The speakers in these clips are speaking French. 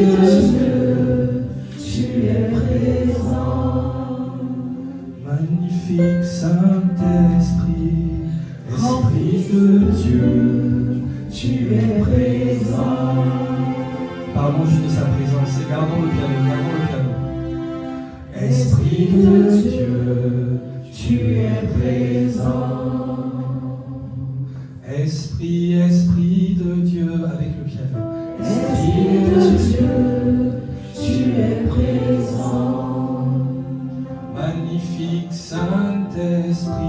de Dieu, tu es présent. Magnifique Saint-Esprit, Esprit de Dieu, Tu es présent. parlons juste de sa présence et gardons le piano, Esprit de Dieu, tu es présent. Esprit, Esprit de Dieu, avec le piano. Esprit de Dieu, tu es présent. Magnifique Saint-Esprit,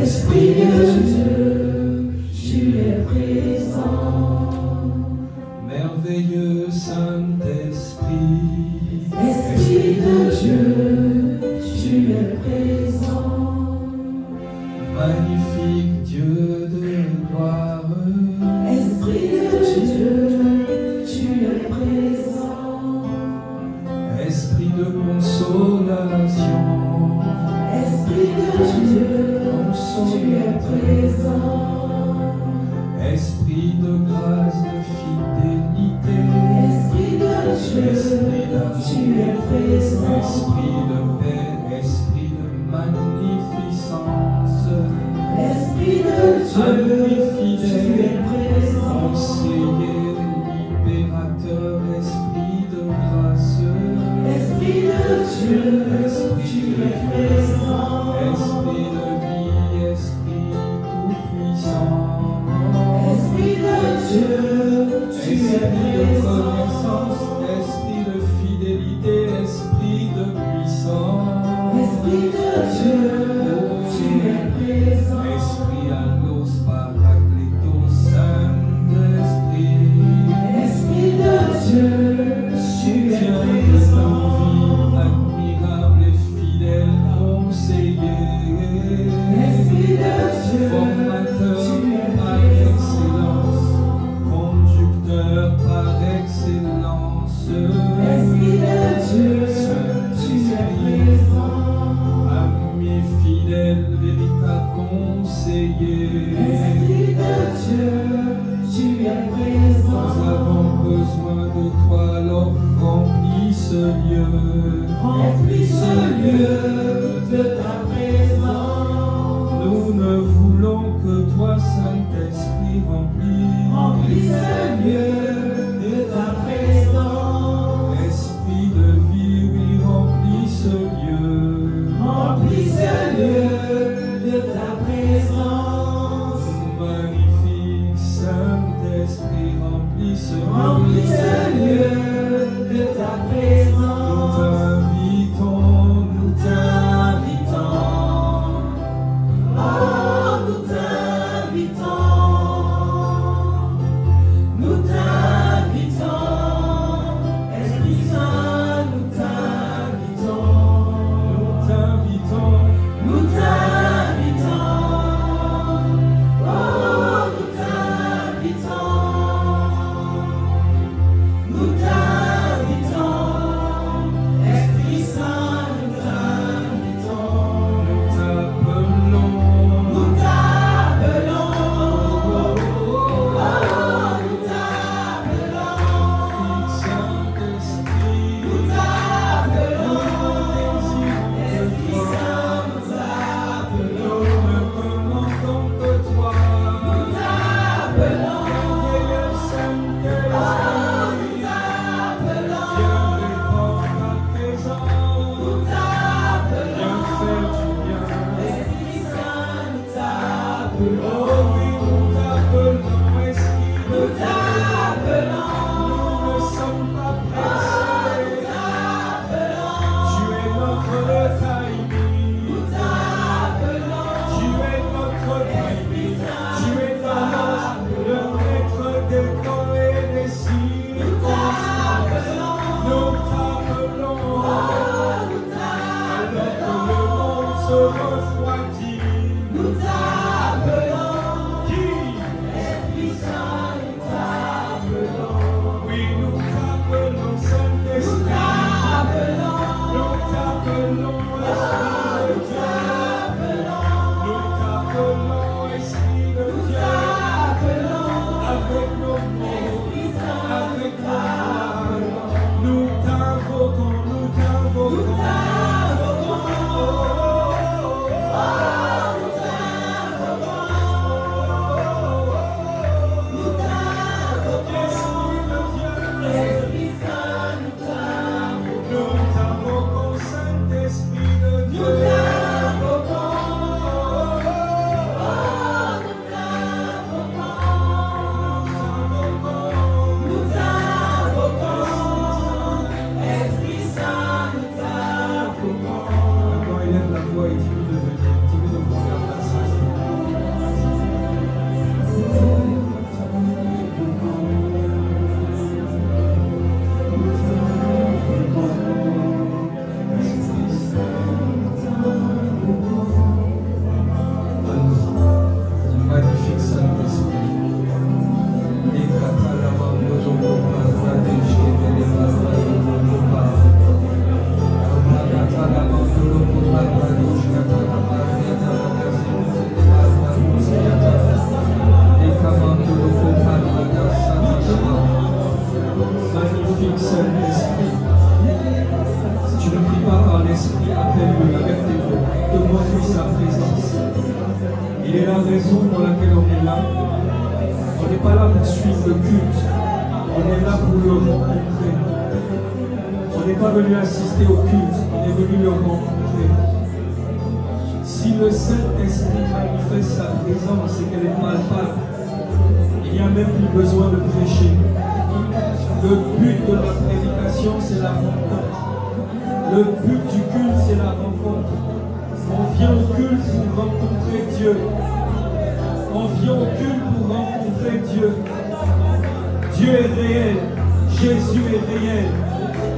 Esprit de Dieu, tu es présent. merveilleux Saint-Esprit, Esprit de Dieu, tu es présent. magnifique Dieu de gloire, Esprit de Dieu, tu es présent. Esprit de consolation, Esprit de Dieu, tu es présent. Esprit de grâce, de fidélité, Esprit de Dieu, tu es présent. Esprit de paix, Esprit de magnificence, Esprit de Dieu, tu es présent. conseiller, libérateur, Esprit de grâce, Esprit de Dieu, tu es présent. Esprit de vie, Esprit tout-puissant, Esprit de Dieu, tu Esprit es de présent. connaissance, Esprit de fidélité, Esprit de puissance, Esprit de Dieu, tu es présent. Esprit allos paraclétos, Saint-Esprit, Esprit de Dieu, tu es soutien de présent. nos vies, admirable et fidèle conseiller, Esprit de Dieu, formateur tu es par présent. excellence, conducteur par excellence, Esprit de Dieu, tu es présent. ami fidèle, véritable conseiller. Esprit de Dieu, tu es Nous présent. avons besoin de toi, alors remplis ce lieu. Remplis ce lieu de ta présence. Nous ne voulons que toi, Saint-Esprit, remplis. Remplis ce lieu de ta présence. Esprit de vie, oui, remplis ce lieu. Remplis ce lieu de ta présence. Magnifique Saint-Esprit, remplis ce Remplis ce lieu. lieu de ta Nous présence. t'invitons, Nous t'invitons. Oh, nous t'invitons. Nous t'invitons. Esprit Saint, nous t'invitons. nous t'invitons. Nous t'invitons. Oh, nous t'invitons. Nous t'invitons. qu'une seule esprit. Si tu ne pries pas par l'esprit, appelle-le avec tes mots. Demande-lui sa présence. Il est la raison pour laquelle on est là. On n'est pas là pour suivre le culte. On est là pour le rencontrer. On n'est pas venu assister au culte. On est venu le rencontrer. Si le Saint-Esprit manifeste sa présence et qu'elle est palpable, il n'y a même plus besoin de prêcher. Le but de la prédication, c'est la rencontre. Le but du culte, c'est la rencontre. On vient au culte pour rencontrer Dieu. On vient au culte pour rencontrer Dieu. Dieu est réel. Jésus est réel.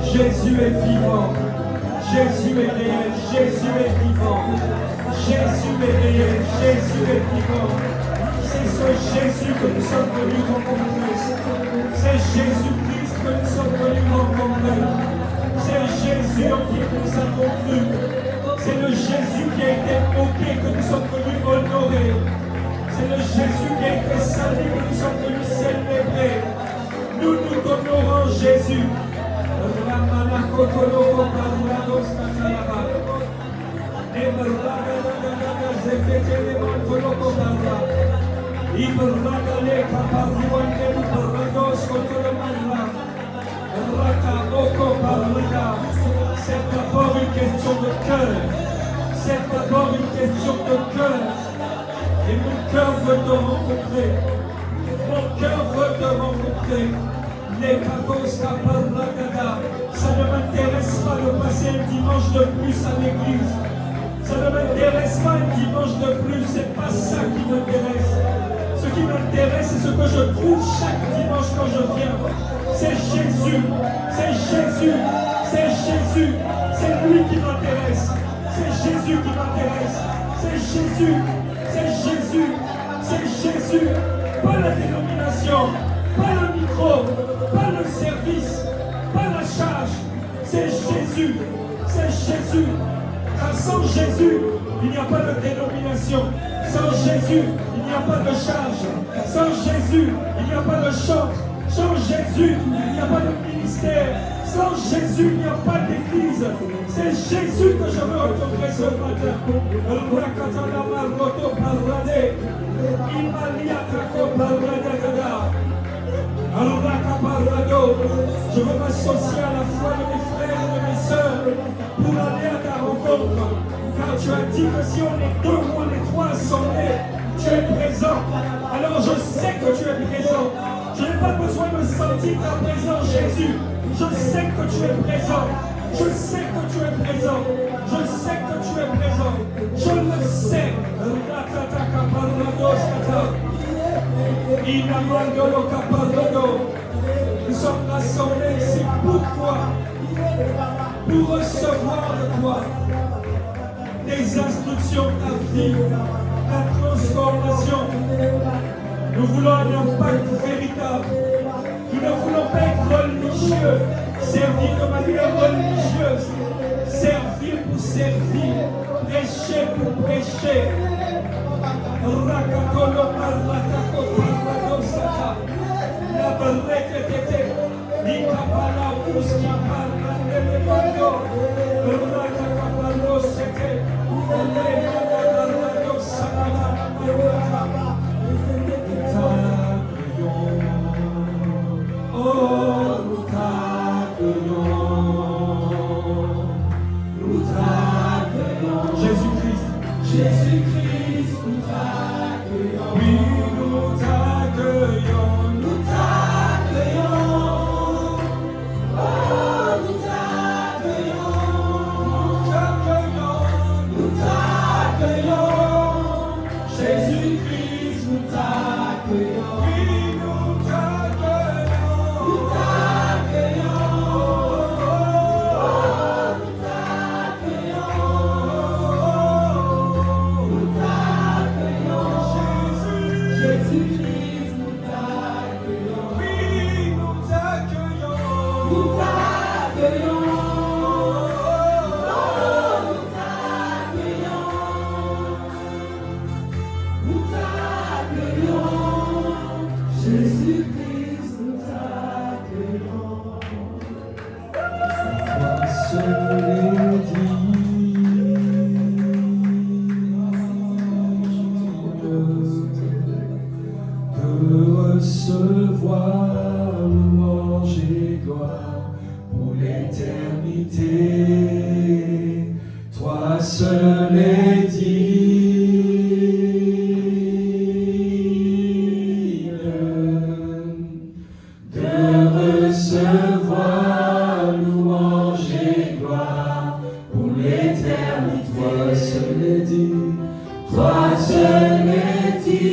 Jésus est vivant. Jésus est réel. Jésus est vivant. Jésus est réel. Jésus est vivant. C'est ce Jésus que nous sommes venus rencontrer. C'est Jésus-Christ que nous sommes venus rencontrer. C'est Jésus en qui nous avons cru. C'est le Jésus qui a été moqué que nous sommes venus honorer. C'est le Jésus qui a été salué que nous sommes venus célébrer. Nous nous honorons Jésus. C'est d'abord une question de cœur. C'est d'abord une question de cœur. Et mon cœur veut te rencontrer. Mon cœur veut te rencontrer. Ça ne m'intéresse pas de passer un dimanche de plus à l'église. Ça ne m'intéresse pas un dimanche de plus. C'est pas ça qui m'intéresse. Ce qui m'intéresse, c'est ce que je trouve chaque dimanche quand je viens. C'est Jésus. C'est Jésus. C'est Jésus. C'est lui qui m'intéresse. C'est Jésus qui m'intéresse. C'est Jésus. C'est Jésus. C'est Jésus. Pas la dénomination. Pas le micro. Pas le service. Pas la charge. C'est Jésus. C'est Jésus. Car sans Jésus, il n'y a pas de dénomination. Sans Jésus, il n'y a pas de charge. Sans Jésus, il n'y a pas de chant. Sans Jésus, il n'y a pas de ministère. Sans Jésus, il n'y a pas d'église. C'est Jésus que je veux rencontrer ce matin. Je veux m'associer à la foi de mes frères et de mes sœurs pour aller à ta rencontre. Car tu as dit que si on est deux ou on est trois assemblés, tu es présent. Alors je sais que tu es présent. Je n'ai pas besoin de sentir ta présence, Jésus. Je sais que tu es présent. Je sais que tu es présent. Je sais que tu es présent. Je le sais. Nous sommes rassemblés ici pour toi, pour recevoir de toi des instructions de ta vie, ta transformation. Nous voulons un impact véritable. Nous ne voulons pas être religieux, servir de manière religieuse, servir pour servir, prêcher pour prêcher. Jésus-Christ, nous t'accueillons. Oui, nous t'accueillons. Nous t'accueillons. Oh, nous t'accueillons. Nous t'accueillons. Jésus-Christ, nous t'accueillons. Oui, nous t'accueillons. Nous t'accueillons. Jésus-Christ, nous t'accueillons. Oui, nous t'accueillons. Nous t'accueillons. Nous t'accueillons. Nous t'accueillons. Jésus-Christ, nous t'accueillons. Recevoir louange et gloire pour l'éternité. Toi seul est digne de recevoir louange et gloire pour l'éternité. Toi seul est digne. Toi seul est digne.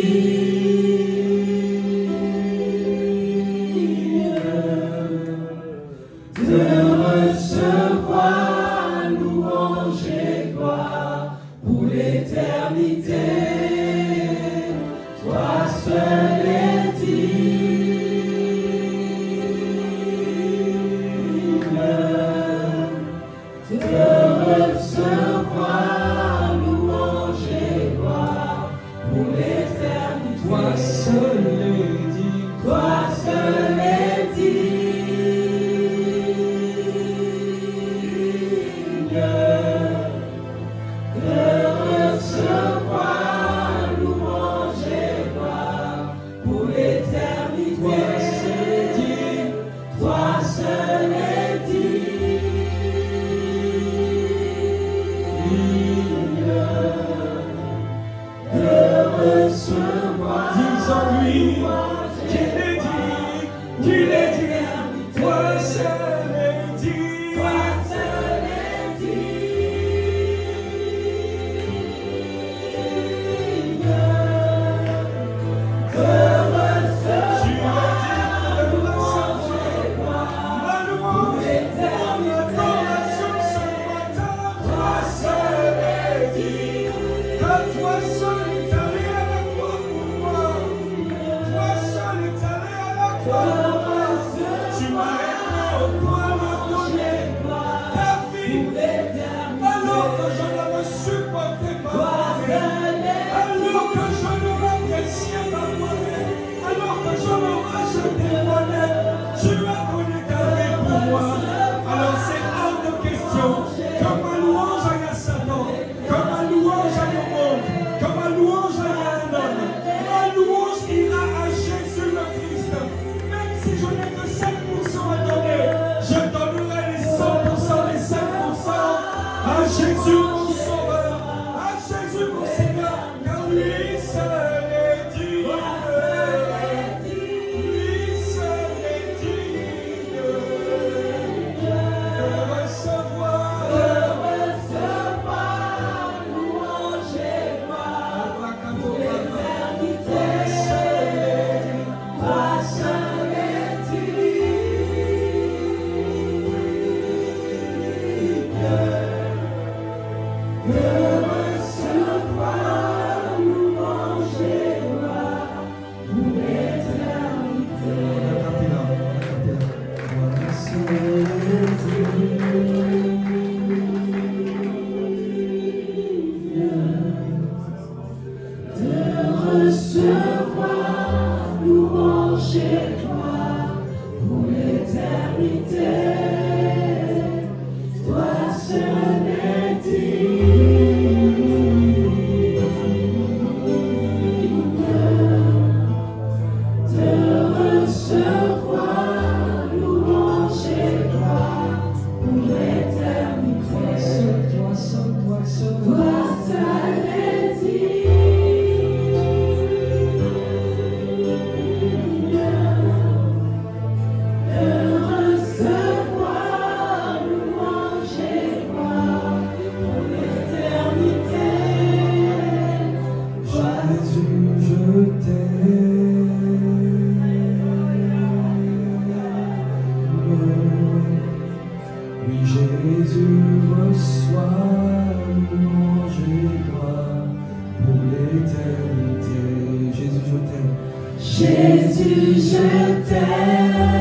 Jésus, je t'aime.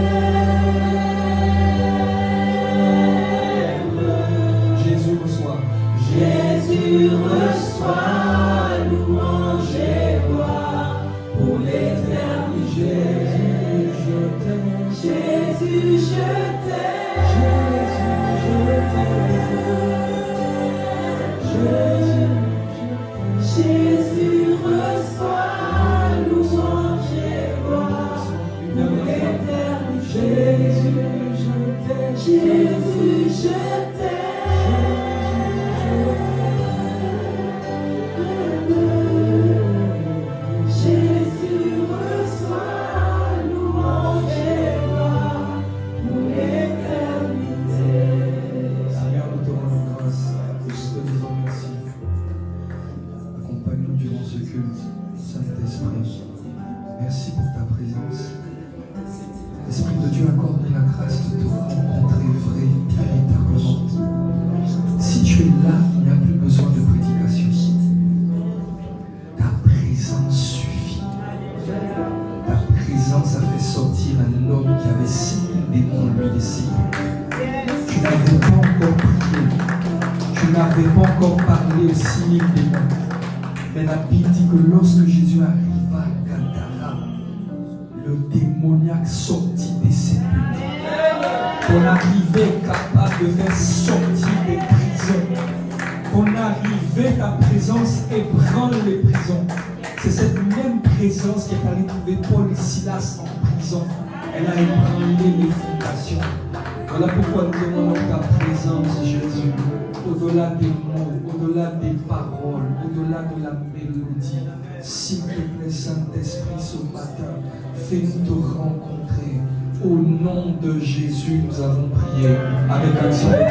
Jésus, je t'aime. Jésus, reçois louange et gloire pour l'éternité. Seigneur, nous te rendons grâce et nous te disons merci. Accompagne-nous durant ce culte, Saint-Esprit. Merci pour ta présence. Esprit de Dieu, accorde-nous la grâce de te rencontrer véritablement. Si tu es là, il n'y a plus besoin de prédication. Ta présence suffit. Ta présence a fait sortir un homme qui avait 6000 démons en lui ici. Tu n'avais pas encore prié. Tu n'avais pas encore parlé aux 6000 démons. Mais la Bible dit que lorsque Jésus arriva à Gadara, le démoniaque sortit des sépulcres. Ton arrivée est capable de faire sortir des prisons. Ton arrivée, ta présence ébranle les prisons. C'est cette même présence qui est allée trouver Paul et Silas en prison. Elle a ébranlé les fondations. Voilà pourquoi nous demandons ta présence, Jésus. Au-delà des mots, au-delà des paroles, au-delà de la mélodie. S'il te plaît, Saint-Esprit, ce matin, fais-nous te rencontrer. Au nom de Jésus, nous avons prié avec action de grâce.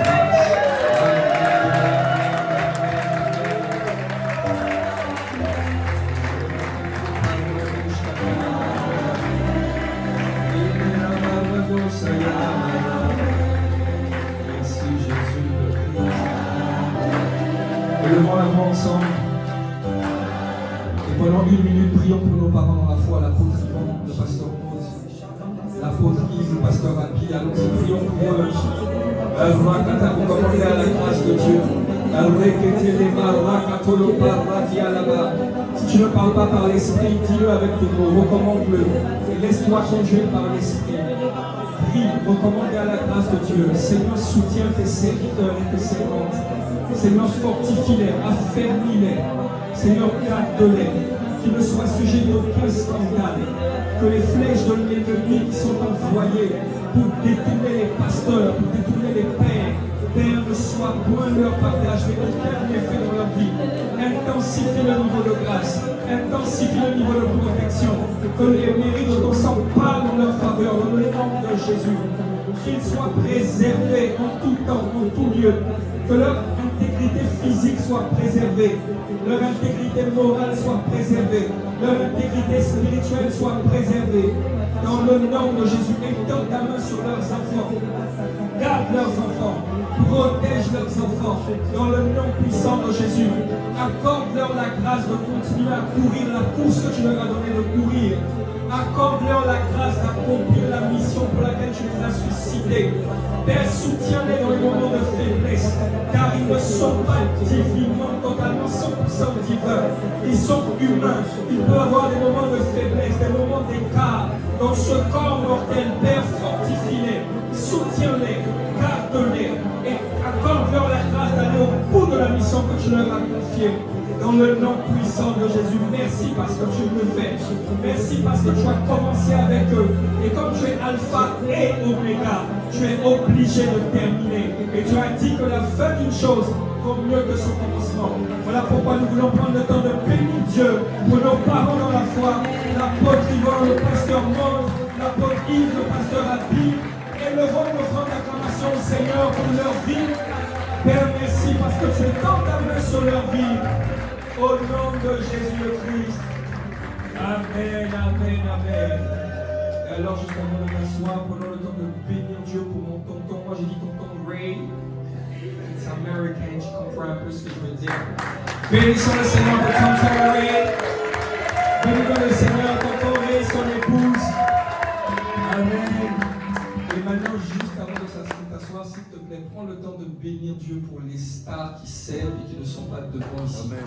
Merci Jésus le Christ. Levons la voix ensemble. Et pendant 1 minute, prions pour nos parents dans la foi, l'apôtre Yvon, le pasteur Mose, l'apôtre Yves, le pasteur Rapi. Allons-y, prions pour eux. Vous commandez à la grâce de Dieu. Si tu ne parles pas par l'esprit, dis-le avec tes mots, recommande-le. Et laisse-toi conduire par l'esprit. Prie, recommandez à la grâce de Dieu. Seigneur, soutiens tes serviteurs et tes servantes. Seigneur, fortifie-les, affermis-les. Seigneur, garde-les, qu'ils ne soient sujets d'aucun scandale. Que les flèches de l'ennemi qui sont envoyées pour détourner les pasteurs, pour détourner les pères, Père, ne soit point leur partage, mais aucun effet dans leur vie. Intensifie le niveau de grâce, intensifie le niveau de protection, que les mérites de ton sang parlent en leur faveur, dans le nom de Jésus. Qu'ils soient préservés en tout temps, en tout lieu, que leur intégrité physique soit préservée, leur intégrité morale soit préservée, leur intégrité spirituelle soit préservée. Dans le nom de Jésus, étends ta main sur leurs enfants, garde leurs enfants, protège leurs enfants, dans le nom puissant de Jésus. Accorde-leur la grâce de continuer à courir la course que tu leur as donné de courir. Accorde-leur la grâce d'accomplir la mission pour laquelle tu les as suscités. Père, soutiens-les dans les moments de faiblesse, car ils ne sont pas divinement, totalement 100% divins. Ils sont humains. Il peut avoir des moments de faiblesse, des moments d'écart. Dans ce corps mortel, Père, fortifie-les, soutiens-les, garde-les et accorde-leur la grâce d'aller au bout de la mission que tu leur as confiée. Dans le nom puissant de Jésus, merci parce que tu le fais. Merci parce que tu as commencé avec eux. Et comme tu es alpha et oméga, tu es obligé de terminer. Et tu as dit que la fin d'une chose vaut mieux que son commencement. Voilà pourquoi nous voulons prendre le temps de bénir Dieu pour nos parents dans la foi, l'apôtre Yvon, le pasteur Mose, l'apôtre Yves, le pasteur Abi. Élevons nos offrandes d'acclamation au Seigneur pour leur vie. Père, merci parce que tu étends ta main sur leur vie. Au nom de Jésus le Christ. Amen, amen, amen. Et alors, juste avant de m'asseoir, prenons le temps de bénir Dieu pour mon tonton. Moi, j'ai dit tonton Ray. C'est américain, je comprends un peu ce que je veux dire. Bénissons le Seigneur pour tonton Ray. Bénissons le Seigneur, tonton Ray, son épouse. Amen. Et maintenant, juste avant de s'asseoir, s'il te plaît, prends le temps de bénir Dieu pour les stars qui servent et qui ne sont pas devant ici. Amen.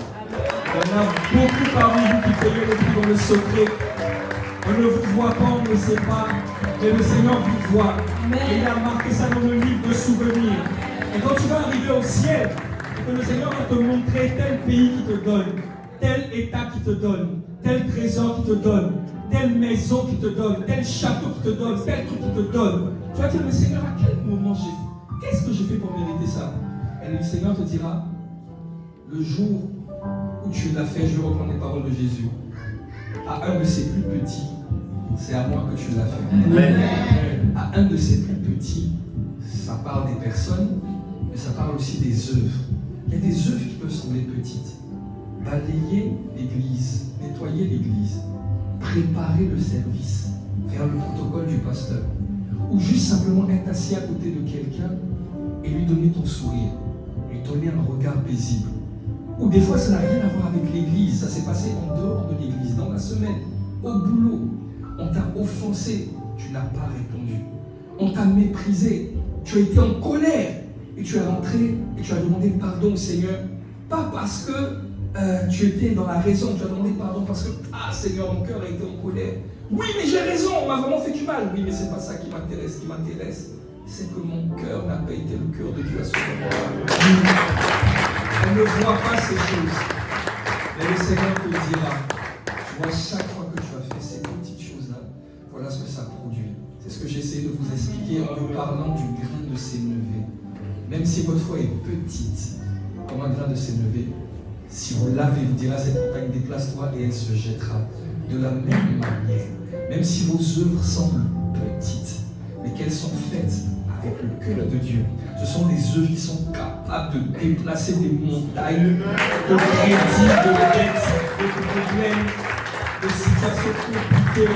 Il y en a beaucoup parmi vous qui payez le prix dans le secret. On ne vous voit pas, on ne sait pas, mais le Seigneur vous voit. Amen. Et il a marqué ça dans le livre de souvenirs. Et quand tu vas arriver au ciel, et que le Seigneur va te montrer tel pays qui te donne, tel état qui te donne, tel trésor qui te donne, telle maison qui te donne, tel château qui te donne, tel truc qui te donne, tu vas dire, mais Seigneur, à quel moment j'ai fait Et le Seigneur te dira, le jour où tu l'as fait, je vais reprendre les paroles de Jésus, à un de ses plus petits, c'est à moi que tu l'as fait. Amen. À un de ses plus petits, ça parle des personnes, mais ça parle aussi des œuvres. Il y a des œuvres qui peuvent sembler petites. Balayer l'église, nettoyer l'église, préparer le service, faire le protocole du pasteur, ou juste simplement être assis à côté de quelqu'un et lui donner ton sourire, lui donner un regard paisible. Ou des fois, ça n'a rien à voir avec l'église, ça s'est passé en dehors de l'église, dans la semaine, au boulot. On t'a offensé, tu n'as pas répondu. On t'a méprisé, tu as été en colère et tu es rentré et tu as demandé pardon au Seigneur. Pas parce que tu étais dans la raison, tu as demandé pardon parce que, ah Seigneur, mon cœur a été en colère. Oui, mais j'ai raison, on m'a vraiment fait du mal. Oui, mais c'est pas ça qui m'intéresse. Ce qui m'intéresse, c'est que mon cœur n'a pas été le cœur de Dieu à ce moment-là. On ne voit pas ces choses. Mais le Seigneur te dira, tu vois, chaque fois que tu as fait ces petites choses-là, voilà ce que ça produit. C'est ce que j'essaie de vous expliquer en vous parlant du grain de sénévé. Même si votre foi est petite, comme un grain de sénévé, si vous l'avez, vous direz à cette montagne, déplace-toi et elle se jettera. De la même manière, même si vos œuvres semblent petites, mais qu'elles sont faites avec le cœur de Dieu, ce sont des œuvres qui sont capables de déplacer des montagnes de crédits, de dettes, de problèmes, de situations compliquées.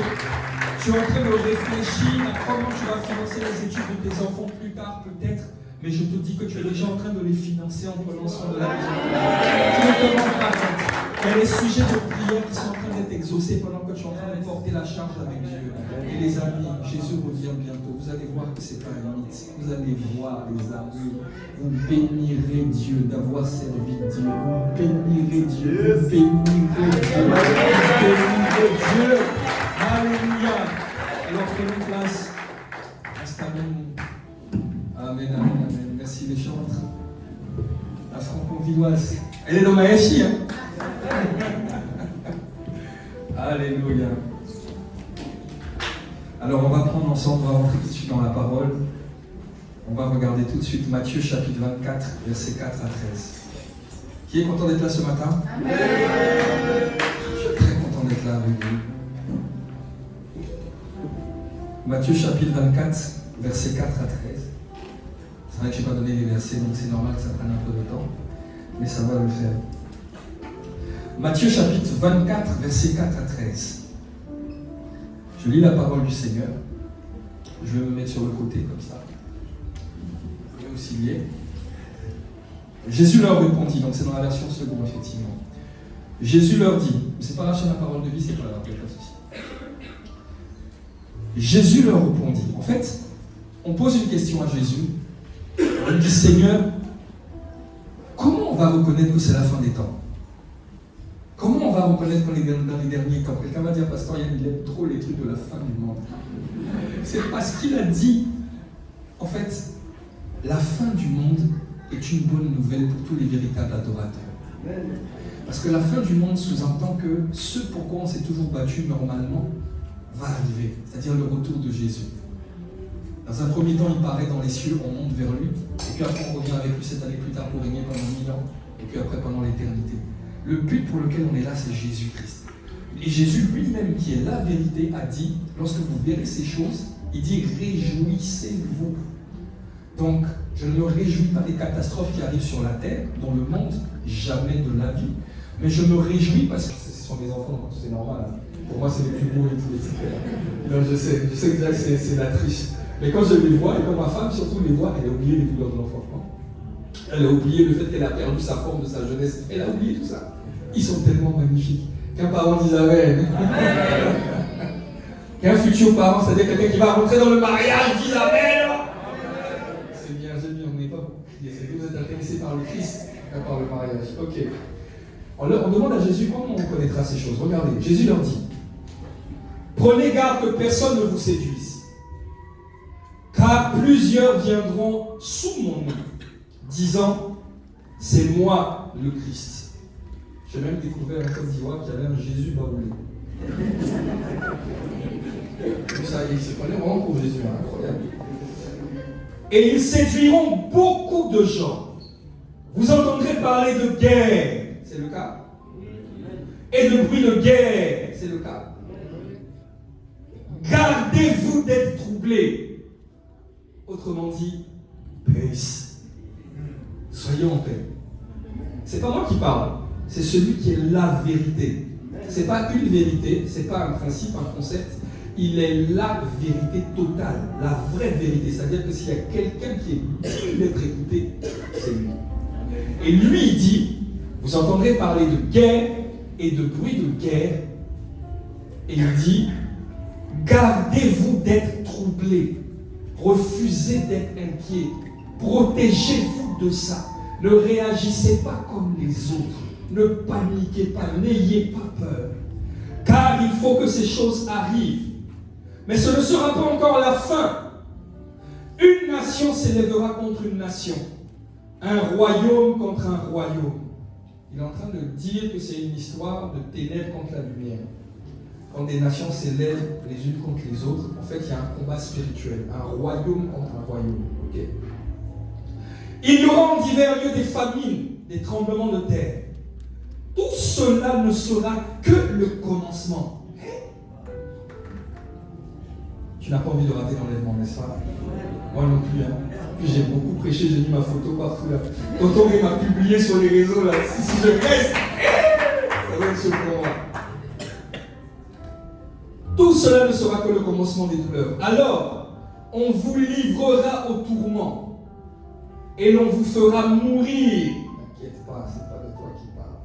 Tu es en train de réfléchir à comment tu vas financer les études de tes enfants plus tard, peut-être. Mais je te dis que tu es déjà en train de les financer en prenant soin de la maison. Tu ne te rends pas compte. Il y a des sujets de prière qui sont en train d'être exaucés pendant que tu es en train de porter la charge avec Dieu. Et les amis, Jésus revient bientôt. Vous allez voir que ce n'est pas un mythe. Vous allez voir, les amis. Vous bénirez Dieu d'avoir servi Dieu. Vous bénirez Dieu. Vous bénirez Dieu. Vous bénirez Dieu. Alléluia. Alors prenons place. Installons-nous. Amen, amen, amen. Merci les chantres. La franco-villoise. Elle est dans ma échie, hein? Alléluia. Alors on va prendre ensemble, on va rentrer tout de suite dans la parole. On va regarder tout de suite Matthieu chapitre 24, versets 4 à 13. Qui est content d'être là ce matin? Amen. Je suis très content d'être là avec vous. Matthieu chapitre 24, versets 4 à 13. C'est vrai que je n'ai pas donné les versets, donc c'est normal que ça prenne un peu de temps, mais ça va le faire. Matthieu chapitre 24, versets 4 à 13. Je lis la parole du Seigneur. Je vais me mettre sur le côté comme ça. Je vais aussi lire. Jésus leur répondit, donc c'est dans la version seconde, effectivement. Jésus leur dit, c'est pas grave sur la parole de vie, c'est pas grave, pas de souci. Jésus leur répondit. En fait, on pose une question à Jésus. On lui dit, Seigneur, comment on va reconnaître que c'est la fin des temps? Comment on va reconnaître qu'on est dans les derniers temps? Quelqu'un va dire, pasteur, il aime trop les trucs de la fin du monde. C'est parce qu'il a dit, en fait, la fin du monde est une bonne nouvelle pour tous les véritables adorateurs. Parce que la fin du monde sous-entend que ce pourquoi on s'est toujours battu normalement va arriver, c'est-à-dire le retour de Jésus. Dans un premier temps, il paraît dans les cieux, on monte vers lui, et puis après on revient avec lui 7 années plus tard pour régner pendant 1000 ans, et puis après pendant l'éternité. Le but pour lequel on est là, c'est Jésus-Christ. Et Jésus lui-même, qui est la vérité, a dit, lorsque vous verrez ces choses, il dit, réjouissez-vous. Donc, je ne me réjouis pas des catastrophes qui arrivent sur la terre, dans le monde, jamais de la vie, mais je me réjouis parce que ce sont des enfants, donc c'est normal. Hein. Pour moi, c'est les plus beaux et tout, etc. Non, je sais déjà que c'est la triche. Mais quand je les vois, et quand ma femme surtout les voit, elle a oublié les douleurs de l'enfantement. Elle a oublié le fait qu'elle a perdu sa forme de sa jeunesse. Elle a oublié tout ça. Ils sont tellement magnifiques. Qu'un parent dise Amen. Qu'un futur parent, c'est-à-dire quelqu'un qui va rentrer dans le mariage, dise Amen. C'est bien, on n'est pas beaucoup. C'est que vous êtes intéressés par le Christ, par le mariage. Ok. On demande à Jésus comment on connaîtra ces choses. Regardez, Jésus leur dit, prenez garde que personne ne vous séduise, car plusieurs viendront sous mon nom, disant, c'est moi le Christ. J'ai même découvert en Côte d'Ivoire qu'il y avait un Jésus baoulé. Ça, il se prenait vraiment pour Jésus, hein, incroyable. Et ils séduiront beaucoup de gens. Vous entendrez parler de guerre, c'est le cas. Et de bruit de guerre, c'est le cas. Gardez-vous d'être troublés. Autrement dit, peace. Soyez en paix. C'est pas moi qui parle, c'est celui qui est la vérité. C'est pas une vérité, c'est pas un principe, un concept. Il est la vérité totale, la vraie vérité. C'est-à-dire que s'il y a quelqu'un qui est digne d'être écouté, c'est lui. Et lui, il dit, vous entendrez parler de guerre et de bruit de guerre. Et il dit, gardez-vous d'être troublés. Refusez d'être inquiets. Protégez-vous de ça. Ne réagissez pas comme les autres. Ne paniquez pas. N'ayez pas peur. Car il faut que ces choses arrivent. Mais ce ne sera pas encore la fin. Une nation s'élèvera contre une nation. Un royaume contre un royaume. Il est en train de dire que c'est une histoire de ténèbres contre la lumière. Quand des nations s'élèvent les unes contre les autres, en fait, il y a un combat spirituel. Un royaume contre un royaume. Okay. Il y aura en divers lieux des famines, des tremblements de terre. Tout cela ne sera que le commencement. Tu n'as pas envie de rater l'enlèvement, n'est-ce pas? Moi non plus. Hein. Puis j'ai beaucoup prêché, j'ai mis ma photo partout là. Tonton m'a publié sur les réseaux là. Si je reste, ça va être ce pour moi. Tout cela ne sera que le commencement des douleurs. Alors, on vous livrera au tourment et l'on vous fera mourir. N'inquiète pas, c'est pas de toi qui parle.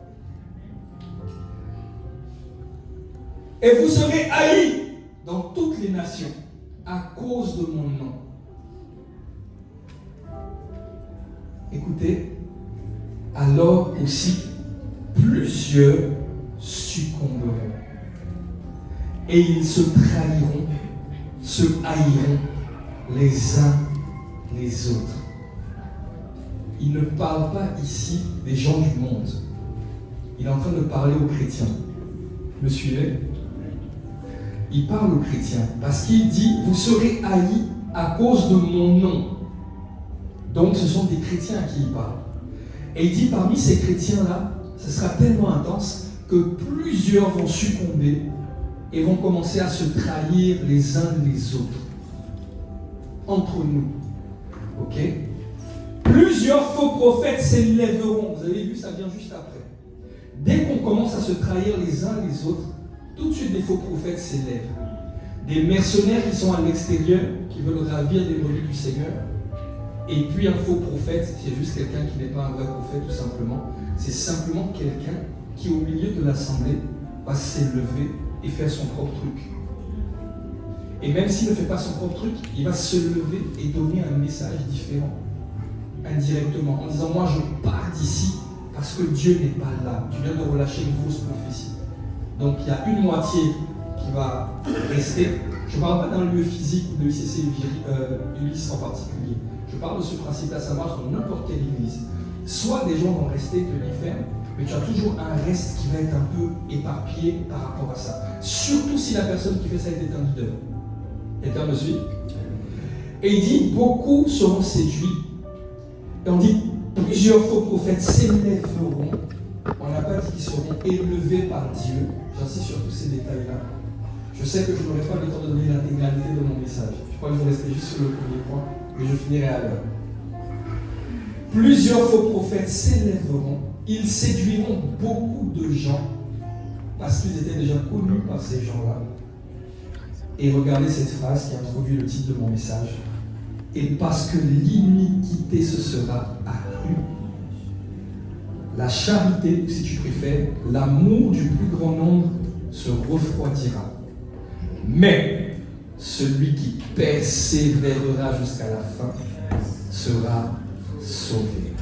Et vous serez haïs dans toutes les nations à cause de mon nom. Écoutez, alors aussi plusieurs succomberont. Et ils se trahiront, se haïront les uns les autres. Il ne parle pas ici des gens du monde. Il est en train de parler aux chrétiens. Vous me suivez? Il parle aux chrétiens parce qu'il dit « Vous serez haïs à cause de mon nom ». Donc ce sont des chrétiens à qui il parle. Et il dit parmi ces chrétiens-là, ce sera tellement intense que plusieurs vont succomber et vont commencer à se trahir les uns les autres. Entre nous. Ok? Plusieurs faux prophètes s'élèveront. Vous avez vu, ça vient juste après. Dès qu'on commence à se trahir les uns les autres, tout de suite des faux prophètes s'élèvent. Des mercenaires qui sont à l'extérieur, qui veulent ravir les brebis du Seigneur. Et puis un faux prophète, c'est juste quelqu'un qui n'est pas un vrai prophète tout simplement. C'est simplement quelqu'un qui au milieu de l'assemblée va s'élever et faire son propre truc. Et même s'il ne fait pas son propre truc, il va se lever et donner un message différent, indirectement, en disant « Moi je pars d'ici parce que Dieu n'est pas là. Tu viens de relâcher une fausse prophétie. » Donc il y a une moitié qui va rester. Je ne parle pas d'un lieu physique ou de l'ICC Ulysse en particulier. Je parle de ce principe-là, ça marche dans n'importe quelle église. Soit des gens vont rester tenus fermes, mais tu as toujours un reste qui va être un peu éparpillé par rapport à ça. Surtout si la personne qui fait ça est un leader. Quelqu'un me suit? Et il dit, beaucoup seront séduits. Et on dit, plusieurs faux prophètes s'élèveront. On n'a pas dit qu'ils seront élevés par Dieu. J'insiste sur tous ces détails-là. Je sais que je n'aurai pas le temps de donner l'intégralité de mon message. Je crois que je vais rester juste sur le premier point, mais je finirai à l'heure. Plusieurs faux prophètes s'élèveront. Ils séduiront beaucoup de gens parce qu'ils étaient déjà connus par ces gens-là. Et regardez cette phrase qui introduit le titre de mon message. Et parce que l'iniquité se sera accrue, la charité, si tu préfères, l'amour du plus grand nombre se refroidira. Mais celui qui persévérera jusqu'à la fin sera sauvé.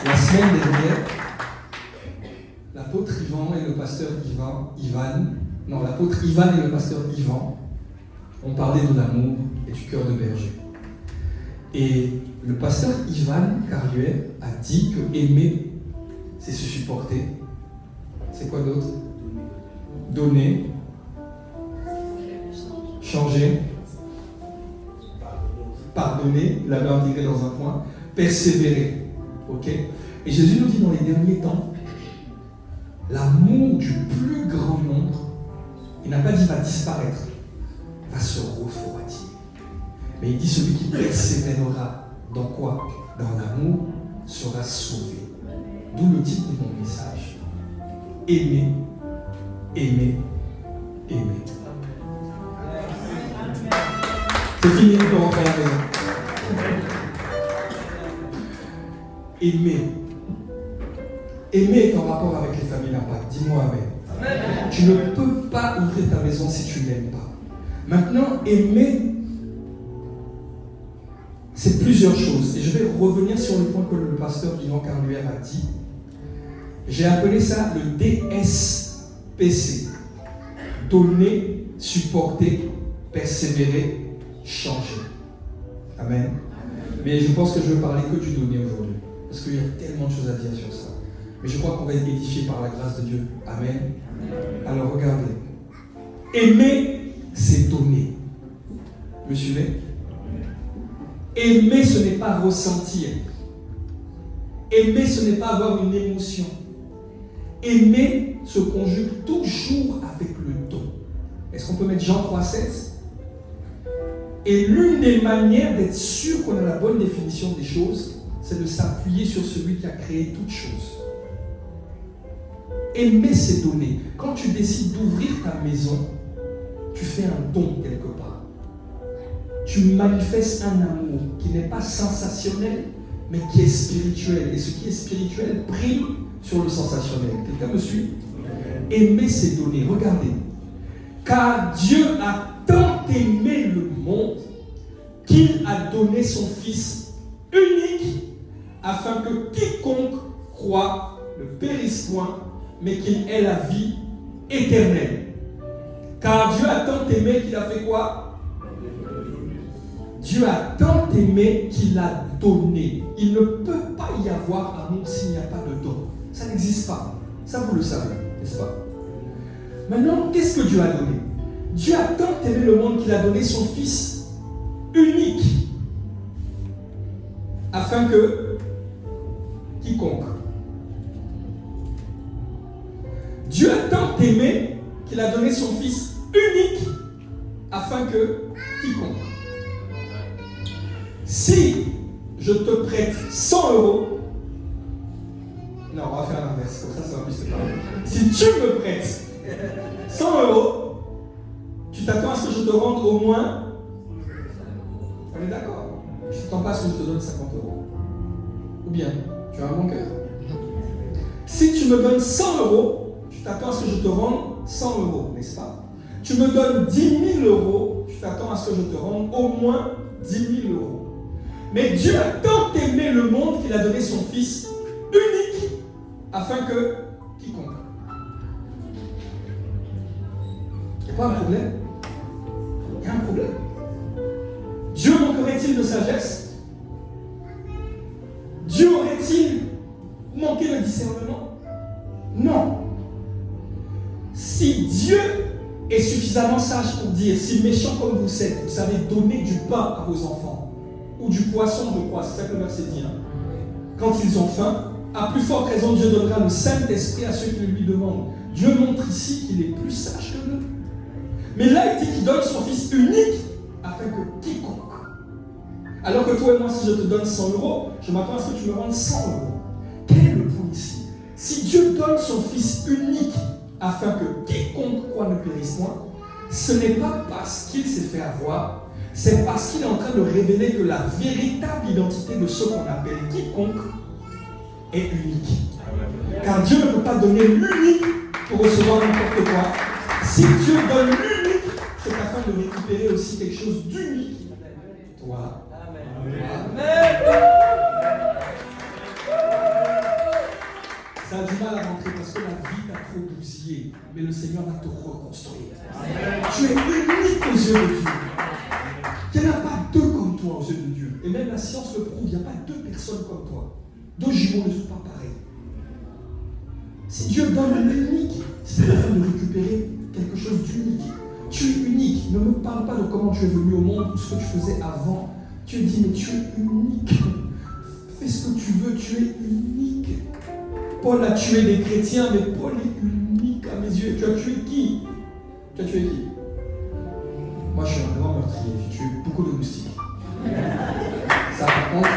La semaine dernière, l'apôtre Ivan et le pasteur l'apôtre Ivan et le pasteur Ivan ont parlé de l'amour et du cœur de berger. Et le pasteur Ivan Carluet a dit que aimer, c'est se supporter. C'est quoi d'autre? Donner, changer, pardonner. pardonner, il l'avait intégré dans un coin, persévérer. Ok? Et Jésus nous dit dans les derniers temps, l'amour du plus grand nombre, il n'a pas dit va disparaître, va se refroidir. Mais il dit celui qui persévérera dans quoi? Dans l'amour sera sauvé. D'où le titre de mon message. Aimer, aimer, aimer. C'est fini, on peut rentrer à la maison. Aimer. Aimer est en rapport avec les familles d'impact. Dis-moi amen. Amen. Tu ne peux pas ouvrir ta maison si tu n'aimes pas. Maintenant, aimer, c'est plusieurs choses. Et je vais revenir sur le point que le pasteur Yvan Carluère a dit. J'ai appelé ça le DSPC. Donner, supporter, persévérer, changer. Amen. Mais je pense que je ne veux parler que du donner aujourd'hui. Parce qu'il y a tellement de choses à dire sur ça. Mais je crois qu'on va être édifié par la grâce de Dieu. Amen. Alors regardez. Aimer, c'est donner. Vous me suivez? Aimer, ce n'est pas ressentir. Aimer, ce n'est pas avoir une émotion. Aimer se conjugue toujours avec le don. Est-ce qu'on peut mettre Jean 3,16? Et l'une des manières d'être sûr qu'on a la bonne définition des choses, c'est de s'appuyer sur celui qui a créé toutes choses. Aimer, c'est donner. Quand tu décides d'ouvrir ta maison, tu fais un don quelque part. Tu manifestes un amour qui n'est pas sensationnel, mais qui est spirituel. Et ce qui est spirituel prime sur le sensationnel. Quelqu'un me suit? Aimer, c'est donner. Regardez. Car Dieu a tant aimé le monde qu'il a donné son Fils unique afin que quiconque croit ne périsse point, mais qu'il ait la vie éternelle. Car Dieu a tant aimé qu'il a fait quoi? Dieu a tant aimé qu'il a donné. Il ne peut pas y avoir amour s'il n'y a pas de don. Ça n'existe pas. Ça, vous le savez, n'est-ce pas? Maintenant, qu'est-ce que Dieu a donné? Dieu a tant aimé le monde qu'il a donné son Fils unique afin que quiconque. Dieu a tant aimé qu'il a donné son Fils unique afin que quiconque. Si je te prête 100 euros, non, on va faire l'inverse, comme ça va plus te parler. Si tu me prêtes 100 euros, tu t'attends à ce que je te rende au moins. On est d'accord? Je ne t'attends pas à ce que je te donne 50 euros. Ou bien, tu as un bon cœur. Si tu me donnes 100 euros, tu t'attends à ce que je te rende 100 euros, n'est-ce pas? Tu me donnes 10 000 euros, tu t'attends à ce que je te rende au moins 10 000 euros. Mais Dieu a tant aimé le monde qu'il a donné son Fils unique afin que quiconque. Il n'y a pas un problème? Il y a un problème. Dieu manquerait-il de sagesse? Dieu aurait-il manqué de discernement? Non. Si Dieu est suffisamment sage pour dire, si méchant comme vous êtes, vous savez donner du pain à vos enfants, ou du poisson, je crois, c'est ça que le verset dit, quand ils ont faim, à plus forte raison, Dieu donnera le Saint-Esprit à ceux qui le lui demandent. Dieu montre ici qu'il est plus sage que nous. Mais là, il dit qu'il donne son Fils unique afin que quiconque. Alors que toi et moi, si je te donne 100 euros, je m'attends à ce que tu me rendes 100 euros. Quel est le point ici? Si Dieu donne son Fils unique afin que quiconque croit ne périsse point, ce n'est pas parce qu'il s'est fait avoir, c'est parce qu'il est en train de révéler que la véritable identité de ce qu'on appelle quiconque est unique. Car Dieu ne peut pas donner l'unique pour recevoir n'importe quoi. Si Dieu donne l'unique, c'est afin de récupérer aussi quelque chose d'unique. Toi. Amen. Ça a du mal à rentrer parce que la vie t'a trop bousillé. Mais le Seigneur va te reconstruire. Amen. Tu es unique aux yeux de Dieu. Il n'y en a pas deux comme toi aux yeux de Dieu. Et même la science le prouve, il n'y a pas deux personnes comme toi. Deux jumeaux ne sont pas pareils. Si Dieu donne l'unique, c'est afin de récupérer quelque chose d'unique. Tu es unique. Ne me parle pas de comment tu es venu au monde ou ce que tu faisais avant. Dieu dit, mais tu es unique. Fais ce que tu veux, tu es unique. Paul a tué des chrétiens, mais Paul est unique à mes yeux. Tu as tué qui? Tu as tué qui? Moi, je suis un grand meurtrier. J'ai tué beaucoup de moustiques. Ça, par contre,